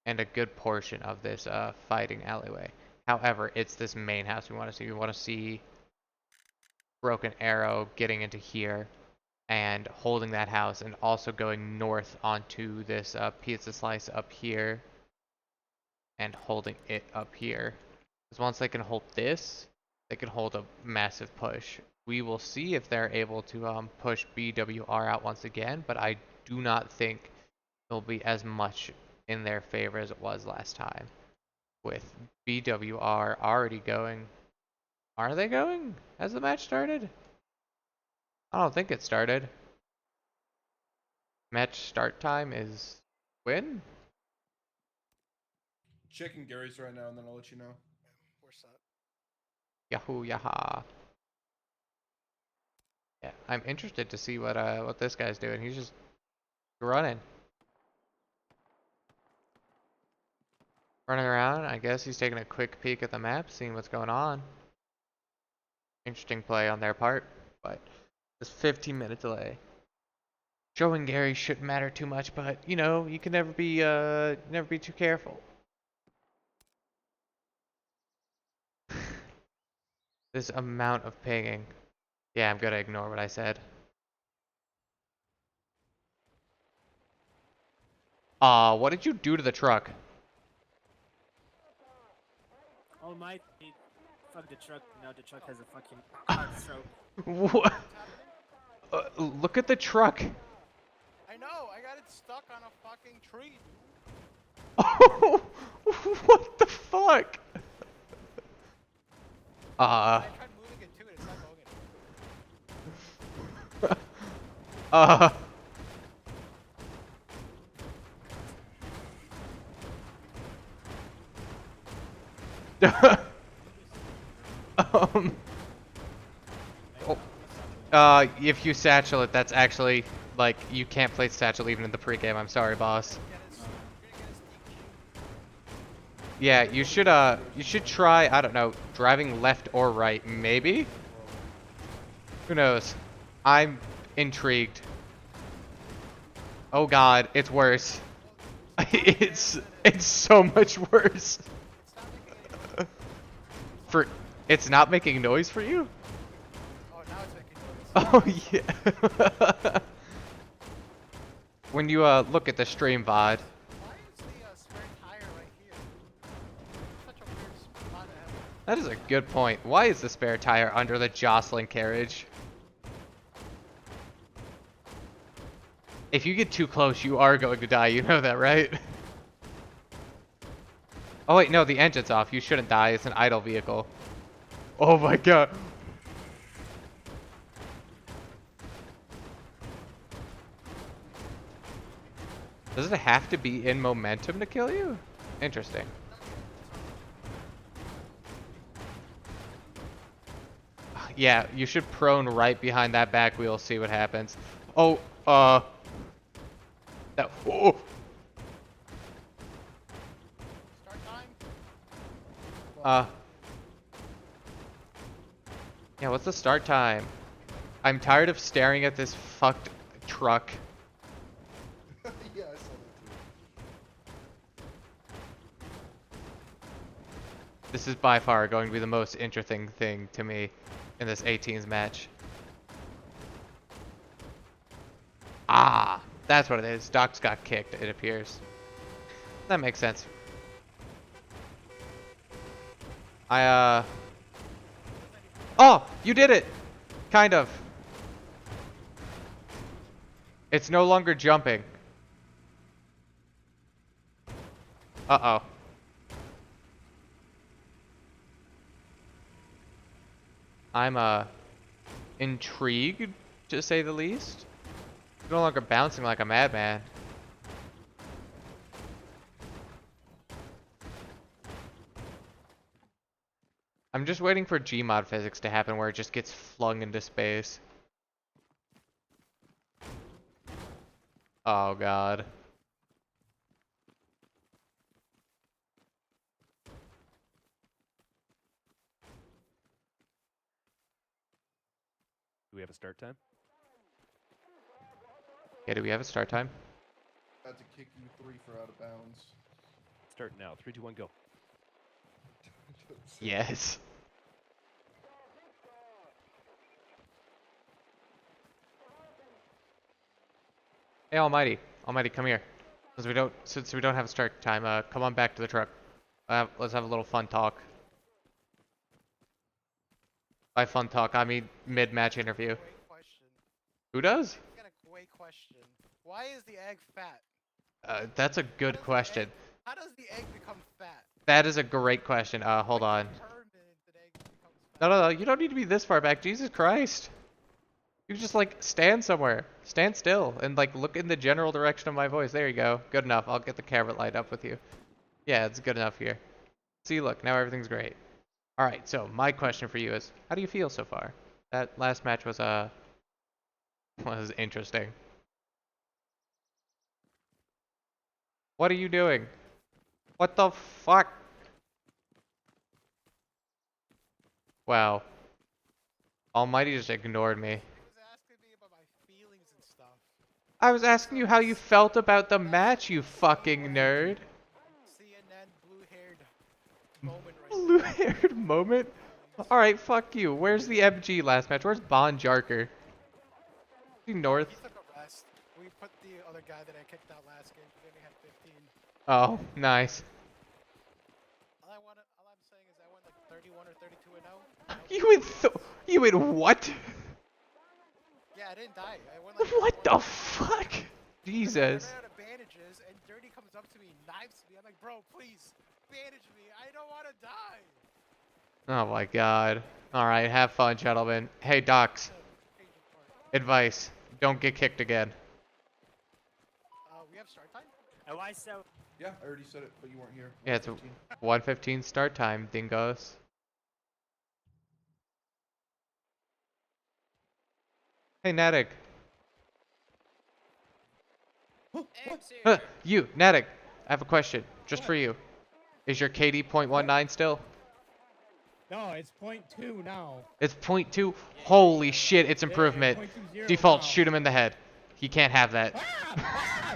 and a good portion of this fighting alleyway. However, it's this main house we want to see. We want to see Broken Arrow getting into here and holding that house, and also going north onto this pizza slice up here and holding it up here. Because once they can hold this, they can hold a massive push. We will see if they're able to push BWR out once again, but I do not think it'll be as much in their favor as it was last time. With BWR already going. Are they going? Has the match started? I don't think it started. Match start time is when? Checking Gary's right now, and then I'll let you know. We're set. Yahoo yaha. Yeah, I'm interested to see what this guy's doing. He's just running. Running around. I guess he's taking a quick peek at the map, seeing what's going on. Interesting play on their part, but this 15-minute delay. Joe and Gary shouldn't matter too much, but you know, you can never be too careful. This amount of pinging. Yeah, I'm gonna ignore what I said. What did you do to the truck? Oh my, fuck the truck. No, the truck has a fucking heartstroke. What? Look at the truck. I know. I got it stuck on a fucking tree. Oh, what the fuck? I tried moving it too, and it's not going uh, um, if you satchel it, that's actually, like, you can't play satchel even in the pregame. I'm sorry, boss. Yeah, you should try, I don't know, driving left or right, maybe? Who knows? I'm intrigued. Oh god, it's worse. it's so much worse. For it's not making noise for you? Oh, now it's making noise. Oh yeah. When you look at the stream VOD. Why is the spare tire right here? Such a weird spot to have. That is a good point. Why is the spare tire under the jostling carriage? If you get too close, you are going to die. You know that, right? Oh wait, no, the engine's off. You shouldn't die. It's an idle vehicle. Oh my god. Does it have to be in momentum to kill you? Interesting. Yeah, you should prone right behind that back wheel, see what happens. Oh, that, oh. Start time. Yeah, what's the start time? I'm tired of staring at this fucked truck. Yeah, I saw that too. This is by far going to be the most interesting thing to me in this 18s match. Ah, that's what it is. Doc's got kicked, it appears. That makes sense. Oh, you did it! Kind of. It's no longer jumping. Uh-oh. I'm, intrigued, to say the least. It's no longer bouncing like a madman. I'm just waiting for Gmod physics to happen where it just gets flung into space. Oh god. Do we have a start time? Yeah, do we have a start time? I had to kick you 3 for out of bounds. Start now. 3, 2, 1, go. Yes. Hey, Almighty. Almighty, come here. Since we don't have a start time, come on back to the truck. Let's have a little fun talk. By fun talk, I mean mid-match interview. Great question. Who does? I got a great question. Why is the egg fat? That's a good question. How does the egg become fat? That is a great question. Hold on. Determines an egg becomes fat? No, you don't need to be this far back. Jesus Christ. You just, like, stand somewhere. Stand still and, like, look in the general direction of my voice. There you go. Good enough. I'll get the camera light up with you. Yeah, it's good enough here. See, look, now everything's great. Alright, so my question for you is, how do you feel so far? That last match was interesting. What are you doing? What the fuck? Wow. Almighty just ignored me. He was asking me about my feelings and stuff. I was asking you how you felt about the match, you fucking CNN nerd. blue-haired moment right Blue-haired moment? Alright, fuck you. Where's the MG last match? Where's Bon Jarker? Is he there. north? He took a rest. We put the other guy that I kicked out last game. He only had 15. Oh, nice. All I'm saying is I went like 31 or 32 and 0. You went what? Yeah, I didn't die. I went like What 31 the or 32. fuck? I Jesus. ran out of bandages, and Dirty comes up to me, knives me. I'm like, bro, please, bandage me. I don't want to die. Oh my god. Alright, have fun, gentlemen. Hey, docs. Change of part. Advice. Don't get kicked again. We have start time? And why so? Yeah, I already said it, but you weren't here. Yeah, it's 1:15. 1:15 start time, dingoes. Hey, Natic. You, Natic. I have a question. Just for you. Is your KD .19 still? No, it's .2 now. It's .2? Holy shit, it's improvement. Yeah, 0.20 Default, now. shoot him in the head. He can't have that. Ah!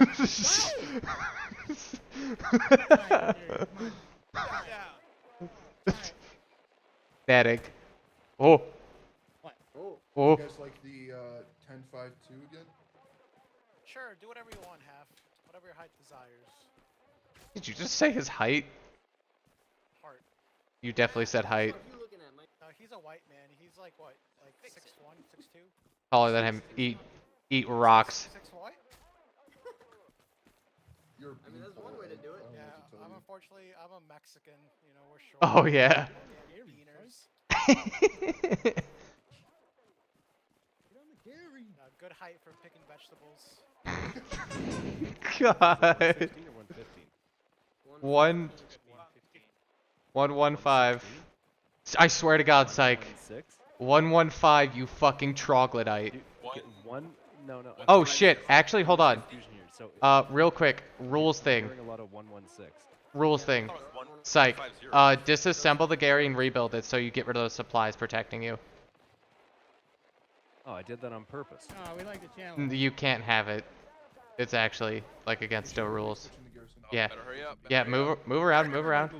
Alright, here, come on. Yeah. Natic. Oh. What? Oh. You guys like the 10-5-2 again? Sure, do whatever you want, Half. Whatever your height desires. Did you just say his height? Heart. You definitely said height. No, he's a white man. He's like what? Like 6'1", 6'2"? Taller than him. Eat rocks. 6 what? You're I mean, that's one way to do it. Yeah, I'm you. unfortunately, I'm a Mexican. You know, we're short. Oh, yeah. Beaners. Get on the Gary. Good height for picking vegetables. God. 15 or 115? 115. I swear to God, Psych. 6? 115, you fucking troglodyte. Okay, one? No. Oh shit, actually, hold on. Confusion here. So, Real quick, rules thing. hearing a lot of 116. Rules thing. Psych. Disassemble the Gary and rebuild it so you get rid of those supplies protecting you. Oh, I did that on purpose. Oh, we like the challenge. You can't have it. It's actually, like, against the rules. Switching to Garrison. Yeah. Better hurry up. Yeah, move around.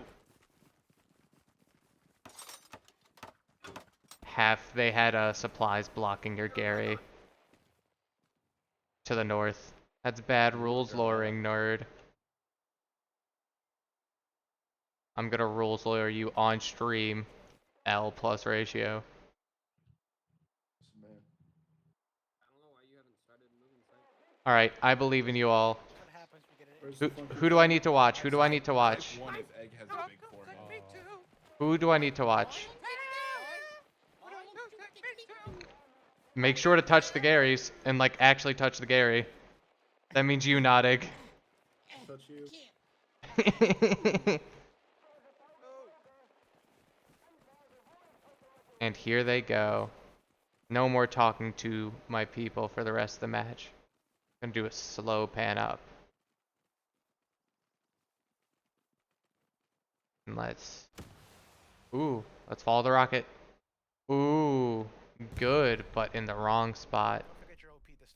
They had supplies blocking your Gary. To the north. That's bad rules lowering, nerd. I'm gonna rules lawyer you on stream. L plus ratio. Yes, man. I don't know why you haven't started moving sites. Alright, I believe in you all. What happens? We get it. Who do I need to watch? Who do I need to watch? One if Egg has a big forehead. Who do I need to watch? Make sure to touch the Garys and like actually touch the Gary. That means you, Nodig. Touch you. And here they go. No more talking to my people for the rest of the match. Gonna do a slow pan up. And let's follow the rocket. Ooh, good, but in the wrong spot. Don't forget your OP this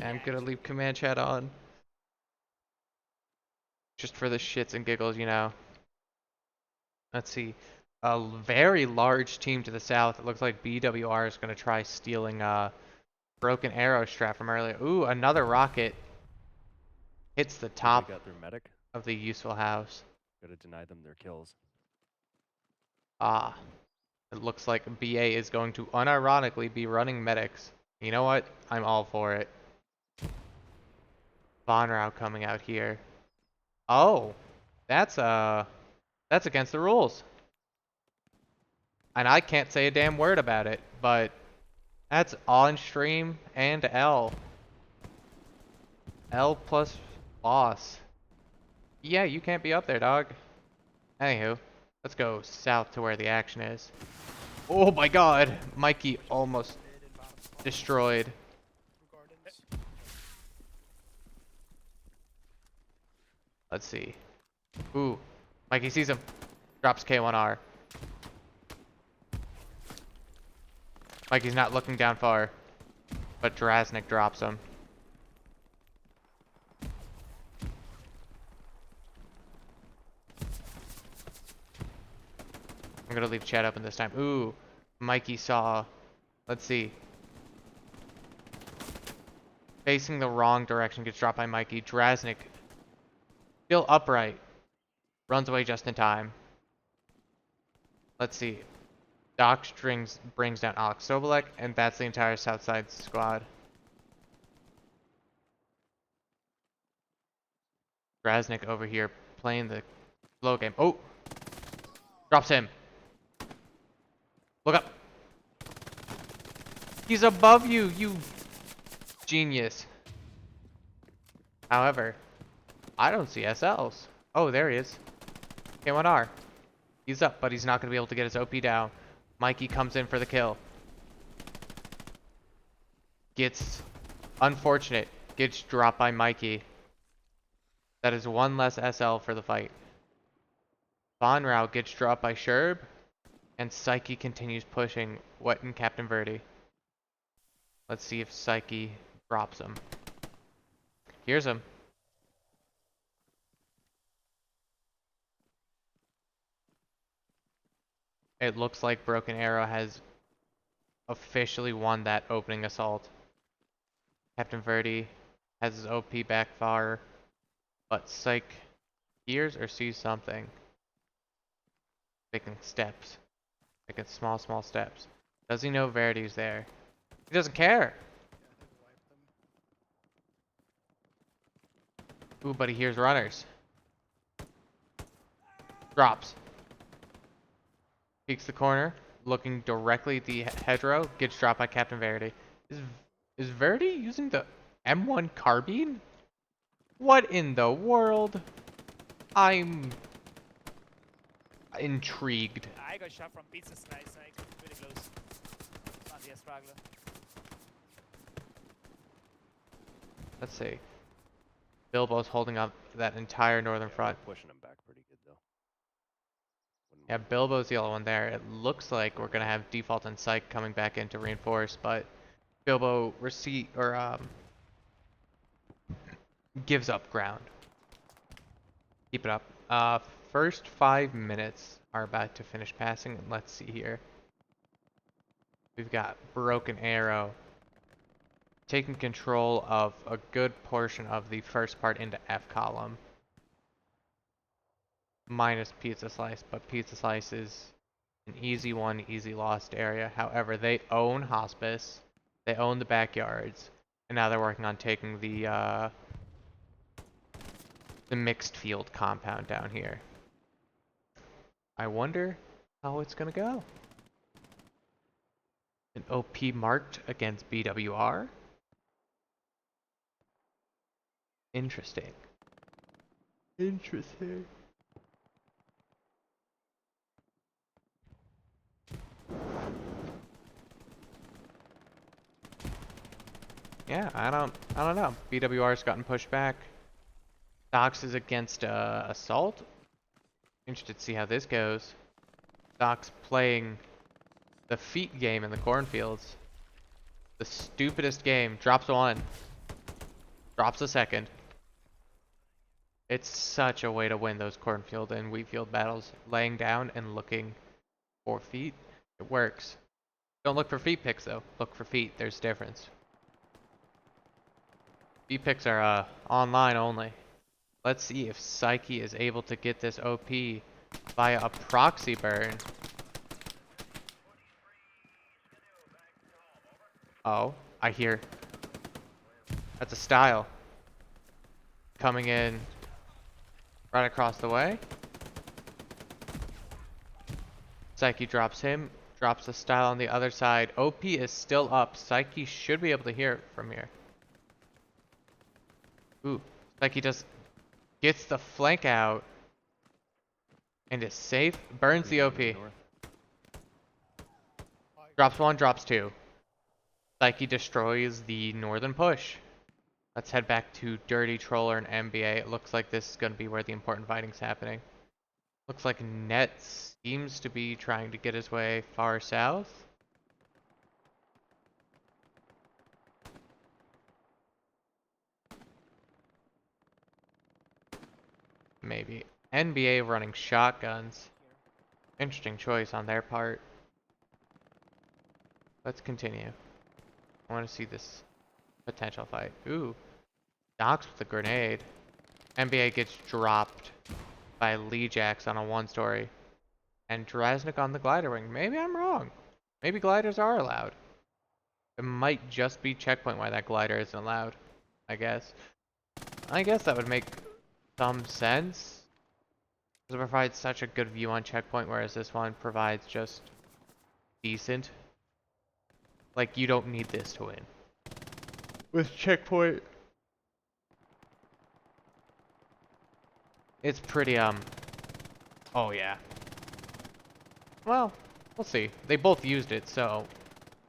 time. I'm gonna leave command chat on. Just for the shits and giggles, you know. Let's see. A very large team to the south. It looks like BWR is gonna try stealing broken arrow strap from earlier. Ooh, another rocket. Hits the top They got their medic. of the useful house. Gotta deny them their kills. Ah. It looks like BA is going to unironically be running medics. You know what? I'm all for it. Von Rao coming out here. Oh. That's against the rules. And I can't say a damn word about it, but that's on stream and L. L plus boss. Yeah, you can't be up there, dog. Anywho, let's go south to where the action is. Oh my god! Mikey almost Mid and bottom spot. destroyed. Through gardens. Let's see. Ooh. Mikey sees him. Drops K1R. Mikey's not looking down far, but Drasnik drops him. I'm gonna leave chat open this time. Ooh, Mikey saw. Let's see. Facing the wrong direction, gets dropped by Mikey. Drasnik, still upright, runs away just in time. Let's see. Doc brings down Alex Sobolek, and that's the entire Southside squad. Drasnik over here playing the slow game. Oh! Drops him. Look up. He's above you, you genius. However, I don't see SLs. Oh, there he is. K1R. He's up, but he's not going to be able to get his OP down. Mikey comes in for the kill. Gets unfortunate. Gets dropped by Mikey. That is one less SL for the fight. Von Rao gets dropped by Sherb. And Psyche continues pushing Wet and Captain Verdi. Let's see if Psyche drops him. Here's him. It looks like Broken Arrow has officially won that opening assault. Captain Verdi has his OP back far, but Psych hears or sees something. Taking steps. Taking small steps. Does he know Verdi's there? He doesn't care! Ooh, but he hears runners. Drops. Peeks the corner, looking directly at the hedgerow, gets dropped by Captain Verdi. Is Verdi using the M1 carbine? What in the world? I'm intrigued. I got shot from pizza slice, I got really close. Not the straggler. Let's see. Bilbo's holding up that entire northern front. Pushing him back pretty good though. Yeah, Bilbo's the only one there. It looks like we're gonna have Default and Psych coming back in to reinforce, but Bilbo gives up ground. Keep it up. First 5 minutes are about to finish passing, and let's see here. We've got Broken Arrow taking control of a good portion of the first part into F column. Minus Pizza Slice, but Pizza Slice is an easy one, easy lost area. However, they own Hospice, they own the backyards, and now they're working on taking the mixed field compound down here. I wonder how it's gonna go. An OP marked against BWR. Interesting. Interesting. Yeah, I don't know. BWR's gotten pushed back. Docs is against Assault. Interested to see how this goes. Docs playing the feet game in the cornfields. The stupidest game. Drops one. Drops a second. It's such a way to win those cornfield and wheat field battles. Laying down and looking for feet. It works. Don't look for feet picks though. Look for feet. There's a difference. Feet picks are online only. Let's see if Psyche is able to get this OP via a proxy burn. Oh, I hear. That's a style. Coming in right across the way. Psyche drops him. Drops the style on the other side. OP is still up. Psyche should be able to hear it from here. Ooh, Psyche just gets the flank out and is safe. Burns the OP. Drops one, drops two. Psyche destroys the northern push. Let's head back to Dirty Troller and MBA. It looks like this is going to be where the important fighting's happening. Looks like Net seems to be trying to get his way far south. maybe. NBA running shotguns. Interesting choice on their part. Let's continue. I want to see this potential fight. Ooh. Docs with a grenade. NBA gets dropped by Lee Jax on a 1-story. And Drasnik on the glider wing. Maybe I'm wrong. Maybe gliders are allowed. It might just be checkpoint why that glider isn't allowed. I guess. I guess that would make some sense. Because it provides such a good view on checkpoint, whereas this one provides just decent. Like, you don't need this to win. With checkpoint, it's pretty, oh yeah. Well, we'll see. They both used it, so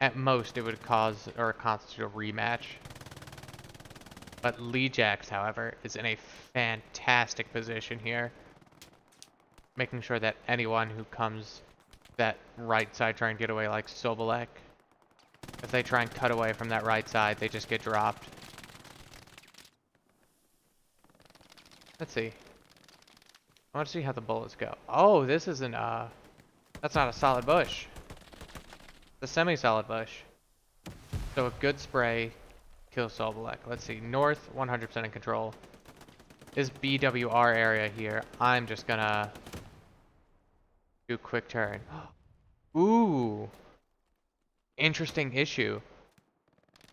at most it would cause or constitute a rematch. But Lee Jax, however, is in a fantastic position here. Making sure that anyone who comes that right side try and get away like Sobolek, if they try and cut away from that right side, they just get dropped. Let's see. I want to see how the bullets go. Oh, this isn't, that's not a solid bush. It's a semi-solid bush. So a good spray kills Sobolek. Let's see. North, 100% in control. This BWR area here, I'm just gonna do a quick turn. Ooh. Interesting issue.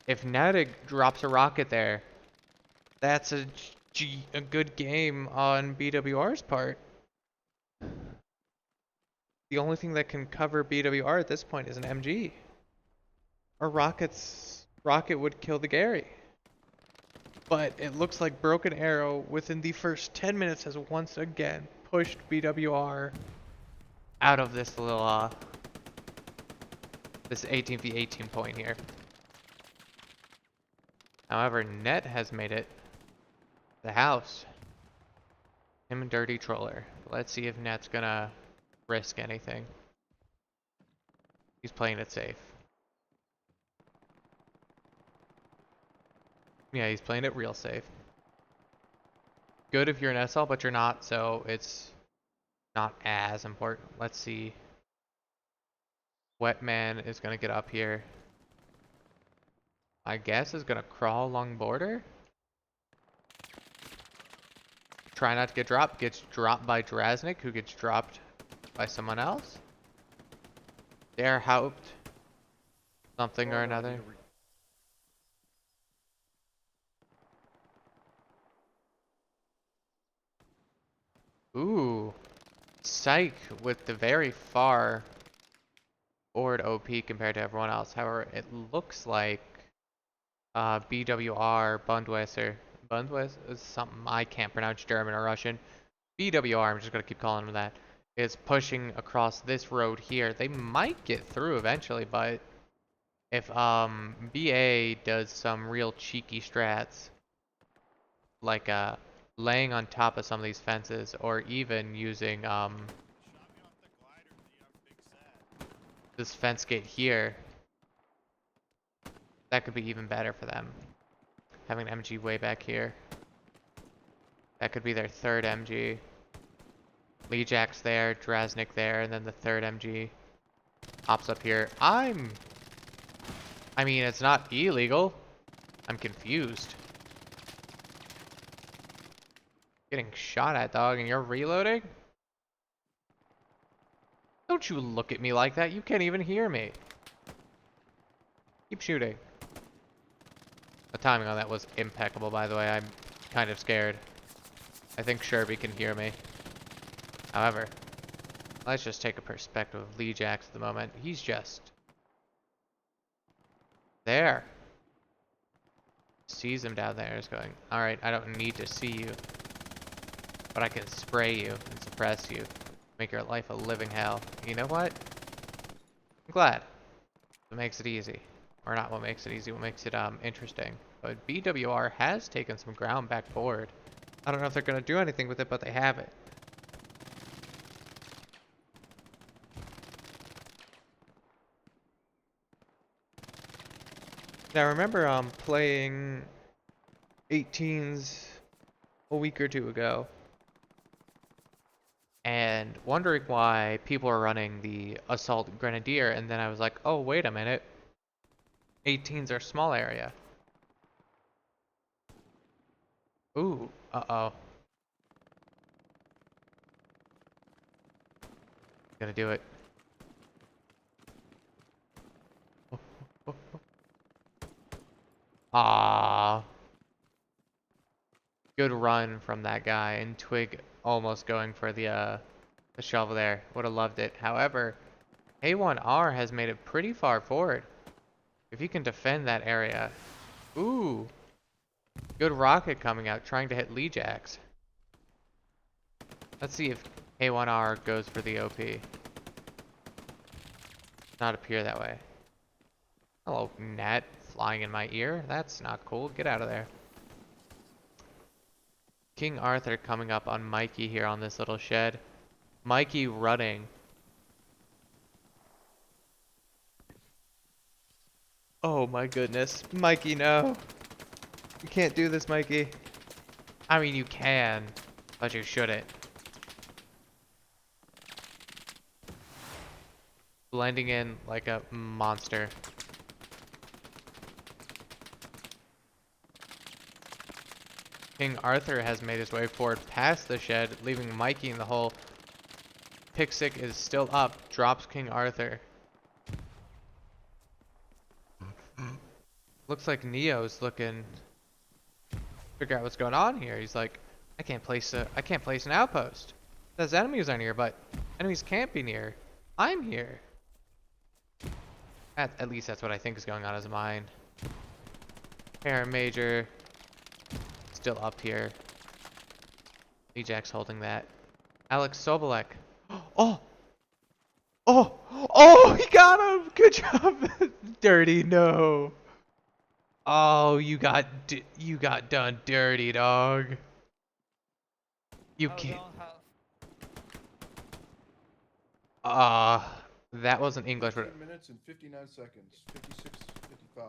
If Nadig drops a rocket there, that's a good game on BWR's part. The only thing that can cover BWR at this point is an MG. Or rocket would kill the Gary. But it looks like Broken Arrow within the first 10 minutes has once again pushed BWR out of this little this 18v18 point here. However, Net has made it to the house. Him and Dirty Troller. Let's see if Net's gonna risk anything. He's playing it safe. Yeah, he's playing it real safe. Good if you're an SL, but you're not, so it's not as important. Let's see. Wetman is gonna get up here. I guess is gonna crawl along border. Try not to get dropped. Gets dropped by Drasnik, who gets dropped by someone else. They're helped. Something or another. Ooh. Psych with the very far forward OP compared to everyone else. However, it looks like BWR, Bundwesser is something I can't pronounce, German or Russian. BWR, I'm just gonna keep calling him that, is pushing across this road here. They might get through eventually, but if BA does some real cheeky strats, like laying on top of some of these fences, or even using this fence gate here, that could be even better for them. Having an MG way back here. That could be their third MG. Lee Jack's there, Drasnik there, and then the third MG hops up here. I mean, it's not illegal. I'm confused. Getting shot at, dog, and you're reloading? Don't you look at me like that. You can't even hear me. Keep shooting. The timing on that was impeccable, by the way. I'm kind of scared. I think Sherby can hear me. However, let's just take a perspective of Lee Jax at the moment. He's just there. Sees him down there. Is going, alright, I don't need to see you, but I can spray you and suppress you. Make your life a living hell. You know what? I'm glad. It makes it easy. Or not what makes it easy, what makes it interesting. But BWR has taken some ground back forward. I don't know if they're going to do anything with it, but they have it. Now remember playing 18s a week or two ago. and wondering why people are running the Assault Grenadier, and then I was like, oh, wait a minute. 18s are small area. Ooh, uh-oh. Gonna do it. Ah, good run from that guy, and Twig almost going for the shovel there. Would have loved it. However, A1R has made it pretty far forward. If you can defend that area. Ooh, good rocket coming out, trying to hit Lee Jacks. Let's see if A1R goes for the OP. Not appear that way. Hello, gnat flying in my ear. That's not cool. Get out of there. King Arthur coming up on Mikey here on this little shed. Mikey running. Oh my goodness. Mikey, no. You can't do this, Mikey. I mean, you can, but you shouldn't. Blending in like a monster. King Arthur has made his way forward past the shed, leaving Mikey in the hole. Pixic is still up, drops King Arthur. Looks like Neo's looking figure out what's going on here. He's like, I can't place an outpost. Says enemies are near, but enemies can't be near. I'm here. At least that's what I think is going on in his mind. Major still up here. Ajax holding that. Alex Sobolek. Oh! Oh! Oh! He got him! Good job! Dirty, no. Oh, you got done dirty, dog. You Oh, can't. don't have. That wasn't English, but 15 minutes and 59 seconds. 56, 55.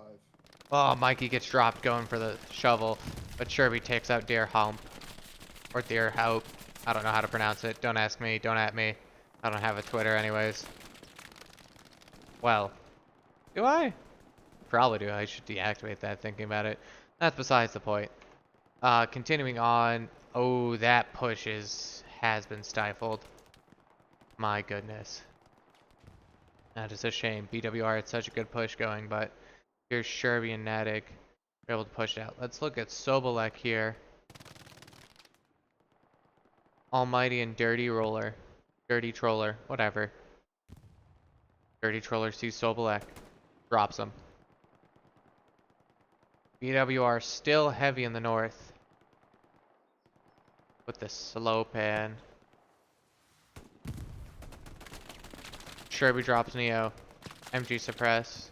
oh, Mikey gets dropped going for the shovel, but Sherby takes out Deer Hump. Or Deer Haup. I don't know how to pronounce it. Don't ask me. Don't at me. I don't have a Twitter anyways. Well, do I? Probably do. I should deactivate that thinking about it. That's besides the point. Continuing on. Oh, that push has been stifled. My goodness. That is a shame. BWR had such a good push going, but here's Sherby and Nadig. They're able to push it out. Let's look at Sobolek here. Almighty and Dirty Roller. Dirty Troller. Whatever. Dirty Troller sees Sobolek. Drops him. BWR still heavy in the north. With the slow pan. Sherby drops Neo. MG suppress.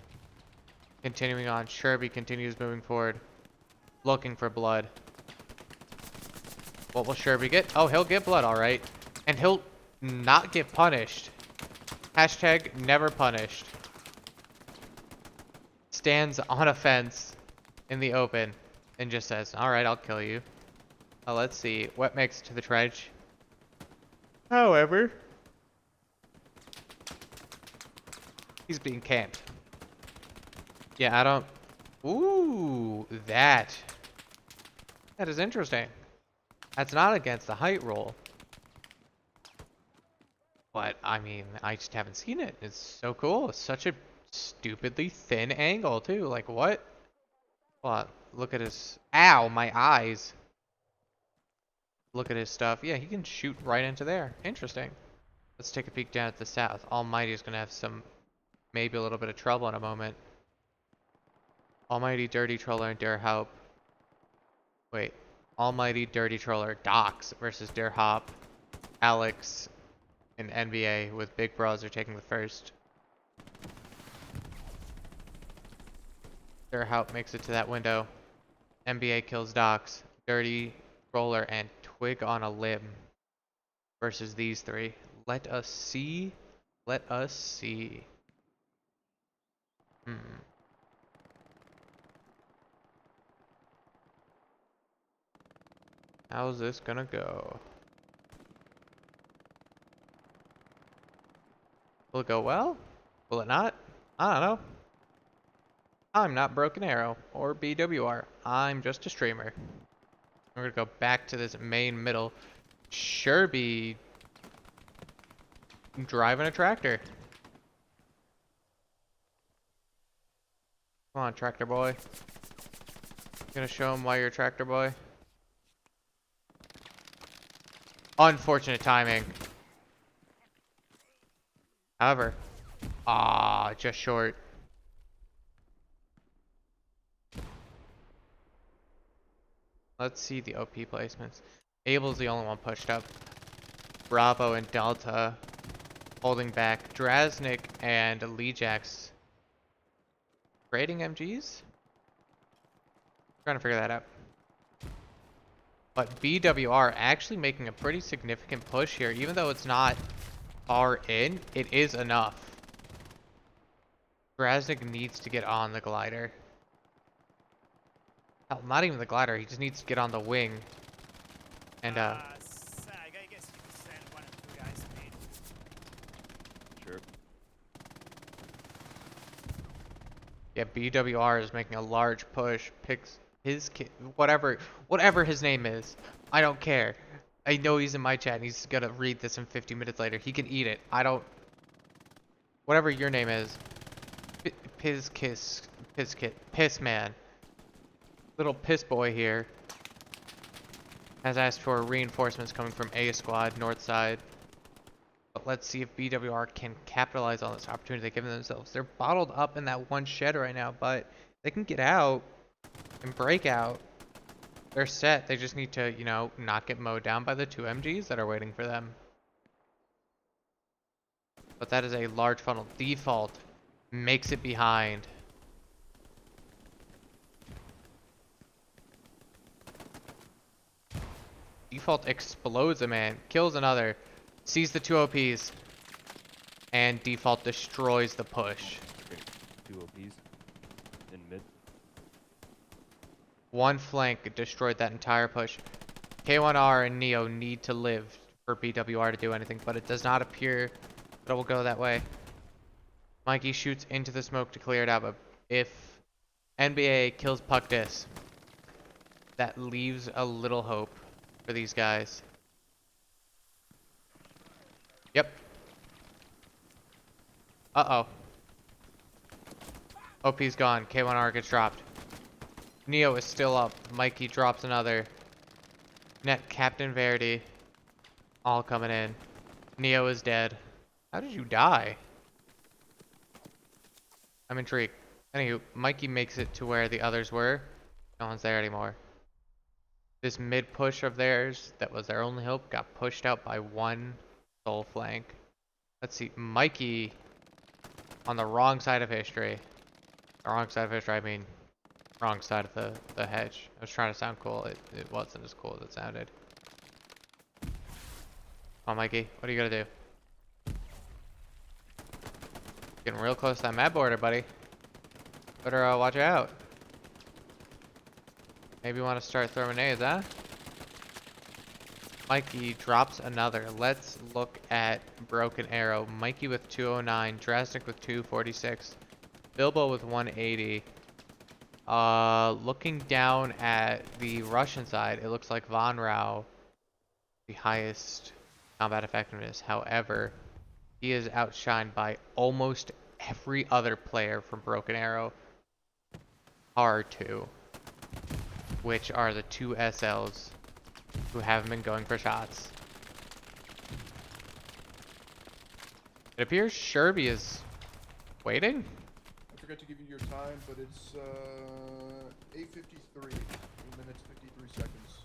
Continuing on. Sherby continues moving forward. Looking for blood. What will Sherby get? Oh, he'll get blood, alright. And he'll not get punished. Hashtag never punished. Stands on a fence in the open and just says, alright, I'll kill you. Let's see. What makes it to the trench? However, he's being camped. Yeah, I don't... Ooh, that is interesting. That's not against the height rule. But, I mean, I just haven't seen it. It's so cool. It's such a stupidly thin angle, too. Like, what? Hold on. Look at his... Ow, my eyes. Look at his stuff. Yeah, he can shoot right into there. Interesting. Let's take a peek down at the south. Almighty is going to have some... maybe a little bit of trouble in a moment. Almighty, Dirty Troller, and Der Haup. Wait. Almighty, Dirty Troller, Docs versus Der Hop. Alex and NBA with Big Brother taking the first. Der Haup makes it to that window. NBA kills Docs. Dirty Troller and Twig on a limb versus these three. Let us see. Let us see. How's this gonna go? Will it go well? Will it not? I don't know. I'm not Broken Arrow or BWR. I'm just a streamer. We're gonna go back to this main middle. Sherby driving a tractor. Come on, tractor boy. Gonna show him why you're a tractor boy. Unfortunate timing. However, just short. Let's see the OP placements. Abel's the only one pushed up. Bravo and Delta holding back. Drasnik and Lejax trading MGs? Trying to figure that out. But BWR actually making a pretty significant push here. Even though it's not far in, it is enough. Drasnik needs to get on the glider. Hell, not even the glider. He just needs to get on the wing. And, I guess you could send 1 and 2 guys to me. Sure. yeah, BWR is making a large push. Picks his kid, whatever his name is. I don't care. I know he's in my chat and he's gonna read this in 50 minutes later. He can eat it. I don't. Whatever your name is. Piss man. Little piss boy here has asked for reinforcements coming from A squad, north side. But let's see if BWR can capitalize on this opportunity they've given themselves. They're bottled up in that one shed right now, but they can get out and break out. They're set. They just need to, you know, not get mowed down by the 2 MGs that are waiting for them. But that is a large funnel. Default makes it behind. Default explodes a man, kills another, sees the 2 OPs, and Default destroys the push. Great. 2 OPs in mid. One flank destroyed that entire push. K1R and Neo need to live for BWR to do anything, but it does not appear that it will go that way. Mikey shoots into the smoke to clear it out, but if NBA kills Puckdis, that leaves a little hope for these guys. Yep. Uh-oh. OP's gone. K1R gets dropped. Neo is still up. Mikey drops another. Net Captain Verdi. All coming in. Neo is dead. How did you die? I'm intrigued. Anywho, Mikey makes it to where the others were. No one's there anymore. This mid push of theirs, that was their only hope, got pushed out by one sole flank. Let's see, Mikey on the wrong side of history. The wrong side of history, I mean, wrong side of the hedge. I was trying to sound cool. It wasn't as cool as it sounded. Come on, Mikey, what are you gonna do? Getting real close to that map border, buddy. Better watch out. Maybe you want to start throwing nades, huh? Mikey drops another. Let's look at Broken Arrow. Mikey with 209, Drasnik with 246, Bilbo with 180. Looking down at the Russian side, it looks like Von Rau, the highest combat effectiveness. However, he is outshined by almost every other player from Broken Arrow. R2, which are the 2 SLs who haven't been going for shots. It appears Sherby is waiting. I forgot to give you your time, but it's 8:53, 2 minutes 53 seconds.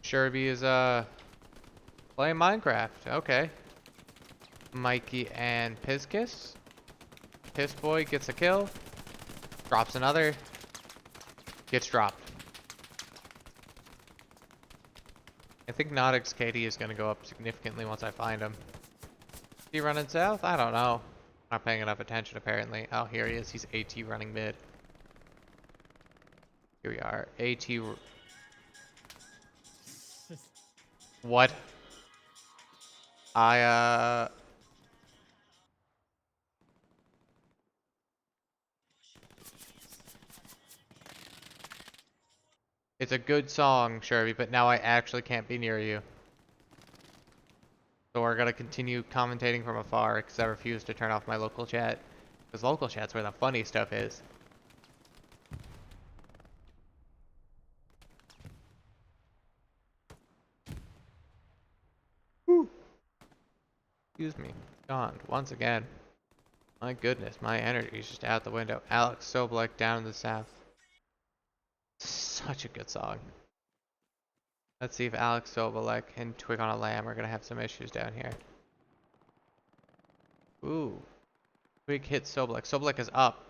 Sherby is playing Minecraft. Okay. Mikey and Pizkiss. Piss Boy gets a kill. Drops another. Gets dropped. I think Nodix KD is going to go up significantly once I find him. Is he running south? I don't know. Not paying enough attention apparently. Oh, here he is. He's AT running mid. Here we are. AT. What? I It's a good song, Sherby, but now I actually can't be near you. So we're gonna continue commentating from afar because I refuse to turn off my local chat. Because local chat's where the funny stuff is. Whew. Excuse me. Gone once again. My goodness, my energy is just out the window. Alex Sobolek down in the south. Such a good song. Let's see if Alex Sobolek and Twig on a Lamb are gonna have some issues down here. Ooh. Twig hits Sobolek. Sobolek is up.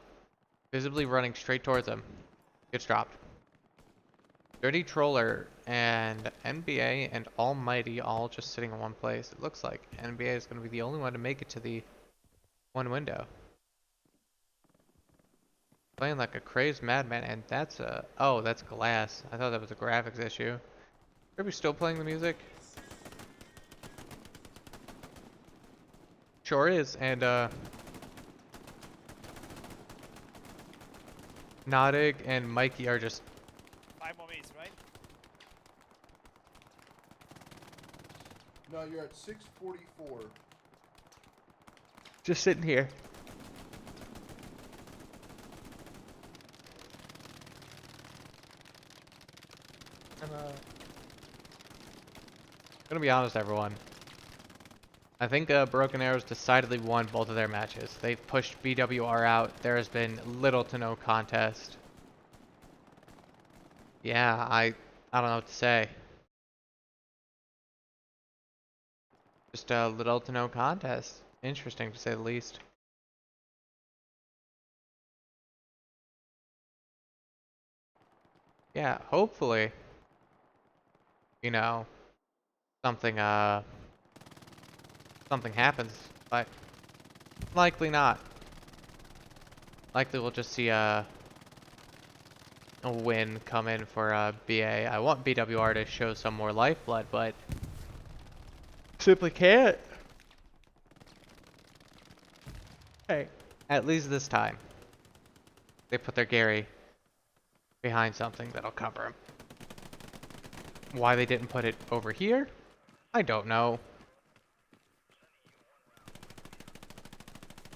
Visibly running straight towards him. Gets dropped. Dirty Troller and NBA and Almighty all just sitting in one place. It looks like NBA is going to be the only one to make it to the one window. Playing like a crazed madman, and that's a... Oh, that's glass. I thought that was a graphics issue. Are we still playing the music? Sure is, and Nodig and Mikey are just... 5 more minutes, right? No, you're at 6:44. just sitting here. I'm gonna be honest, everyone. I think Broken Arrows decidedly won both of their matches. They've pushed BWR out. There has been little to no contest. Yeah, I don't know what to say. Just a little to no contest. Interesting to say the least. Yeah, hopefully, you know, something something happens, but likely not. Likely we'll just see a win come in for BA. I want BWR to show some more lifeblood, but simply can't. Hey, at least this time, they put their Gary behind something that'll cover him. Why they didn't put it over here, I don't know.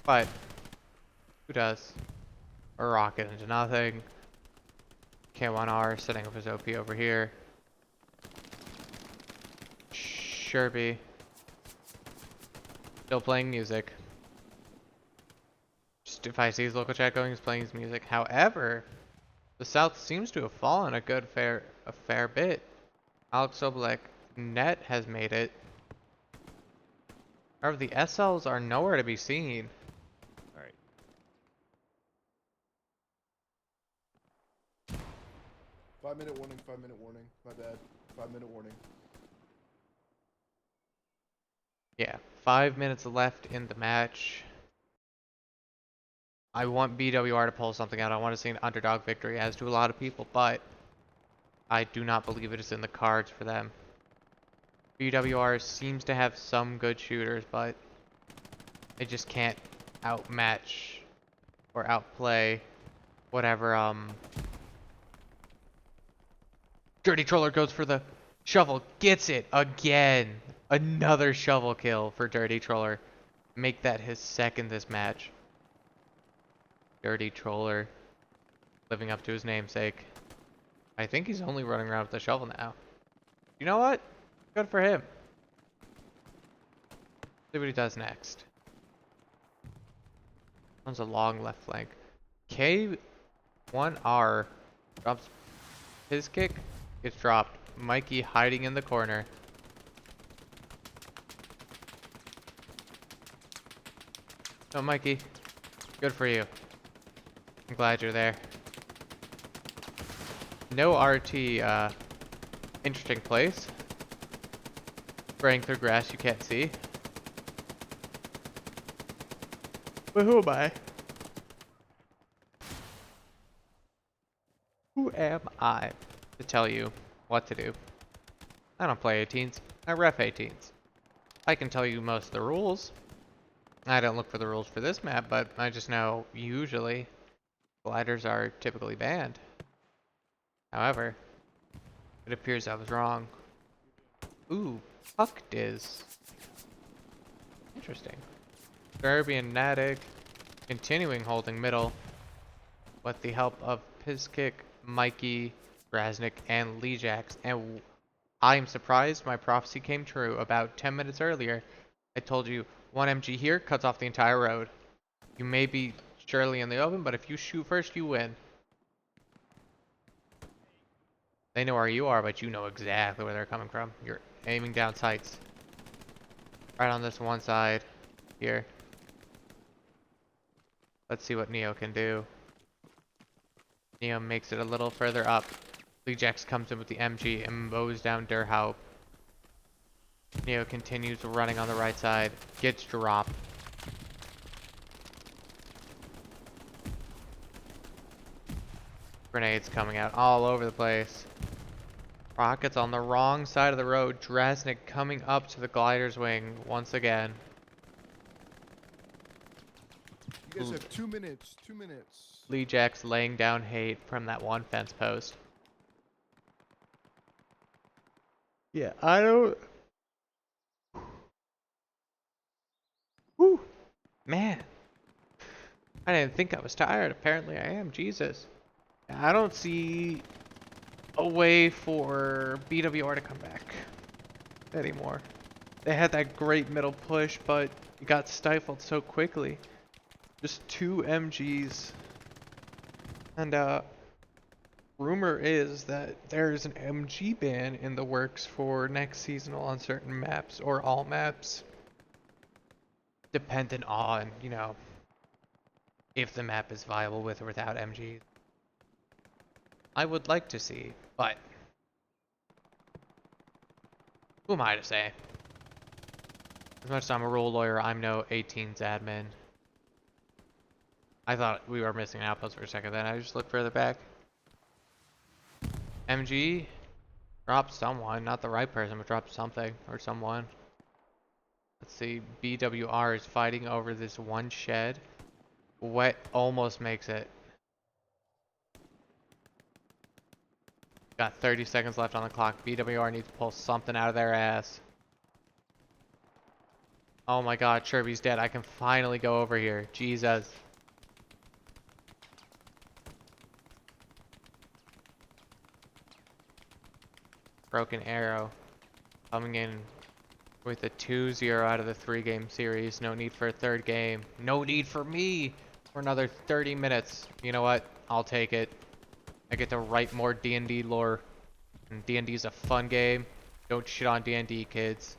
But who does? A rocket into nothing. K1R setting up his OP over here. Sherby still playing music. Just if I see his local chat going, he's playing his music. However, the South seems to have fallen a fair bit. Alex Sobolek net has made it. However, the SLs are nowhere to be seen. Alright. 5-minute warning, 5-minute warning. My bad. 5-minute warning. Yeah, 5 minutes left in the match. I want BWR to pull something out. I want to see an underdog victory, as do a lot of people, but I do not believe it is in the cards for them. BWR seems to have some good shooters, but they just can't outmatch or outplay whatever. Dirty Troller goes for the shovel, gets it again. Another shovel kill for Dirty Troller. Make that his second this match. Dirty Troller living up to his namesake. I think he's only running around with the shovel now. You know what? Good for him. See what he does next. One's a long left flank. K1R drops his kick. Gets dropped. Mikey hiding in the corner. Oh, Mikey. Good for you. I'm glad you're there. No RT, interesting place. Spraying through grass you can't see. But who am I? Who am I to tell you what to do? I don't play 18s. I ref 18s. I can tell you most of the rules. I don't look for the rules for this map, but I just know usually gliders are typically banned. However, it appears I was wrong. Ooh, puck diz. Interesting. Serbian Natic continuing holding middle with the help of Piskic, Mikey, Grasnik, and Lejax. And I'm surprised my prophecy came true. About 10 minutes earlier, I told you 1 MG here cuts off the entire road. You may be surely in the open, but if you shoot first, you win. They know where you are, but you know exactly where they're coming from. You're aiming down sights. Right on this one side here. Let's see what Neo can do. Neo makes it a little further up. Lejax comes in with the MG and mows down Durhaupt. Neo continues running on the right side. Gets dropped. Grenades coming out all over the place. Rockets on the wrong side of the road. Drasnik coming up to the glider's wing once again. You guys have 2 minutes. 2 minutes. Lejax laying down hate from that one fence post. Yeah, I don't... Whew. Man. I didn't think I was tired. Apparently I am. Jesus. I don't see a way for BWR to come back anymore. They had that great middle push, but it got stifled so quickly. Just 2 MGs. And rumor is that there's an MG ban in the works for next seasonal on certain maps, or all maps. Dependent on, you know, if the map is viable with or without MGs. I would like to see, but who am I to say? As much as I'm a rule lawyer, I'm no 18's admin. I thought we were missing outposts for a second, then I just looked further back. MG dropped someone, not the right person, but dropped something or someone. Let's see, BWR is fighting over this one shed. Wet almost makes it. Got 30 seconds left on the clock. BWR needs to pull something out of their ass. Oh my god, Chirby's dead. I can finally go over here. Jesus. Broken Arrow coming in with a 2-0 out of the 3-game series. No need for a third game. No need for me for another 30 minutes. You know what? I'll take it. I get to write more D&D lore. And D&D is a fun game. Don't shit on D&D, kids.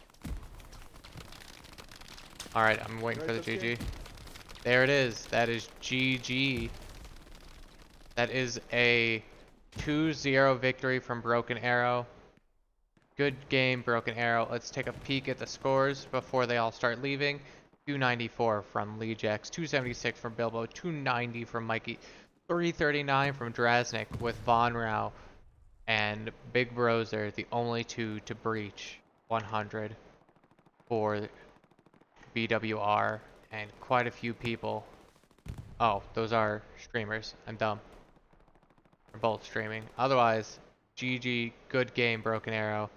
Alright, I'm waiting for the GG. There it is. That is GG. That is a 2-0 victory from Broken Arrow. Good game, Broken Arrow. Let's take a peek at the scores before they all start leaving. 294 from Lejax, 276 from Bilbo, 290 from Mikey, 339 from Drasnik with Von Rao and Big Brozer, the only two to breach 100 for BWR, and quite a few people. Oh, those are streamers. I'm dumb. They're both streaming. Otherwise, GG, good game, Broken Arrow.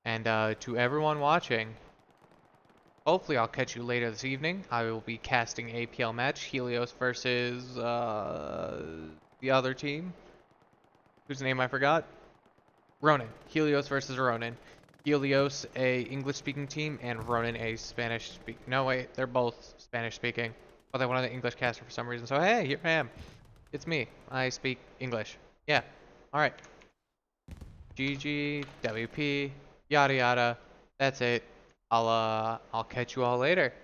And to everyone watching, hopefully I'll catch you later this evening. I will be casting APL match, Helios versus the other team, whose name I forgot. Ronin. Helios versus Ronin. Helios a English-speaking team, and Ronin a Spanish-speaking. No, wait, they're both Spanish-speaking. But they wanted an English caster for some reason, so hey, here I am. It's me. I speak English. Yeah. All right. GG, WP. Yada yada. That's it. I'll catch you all later.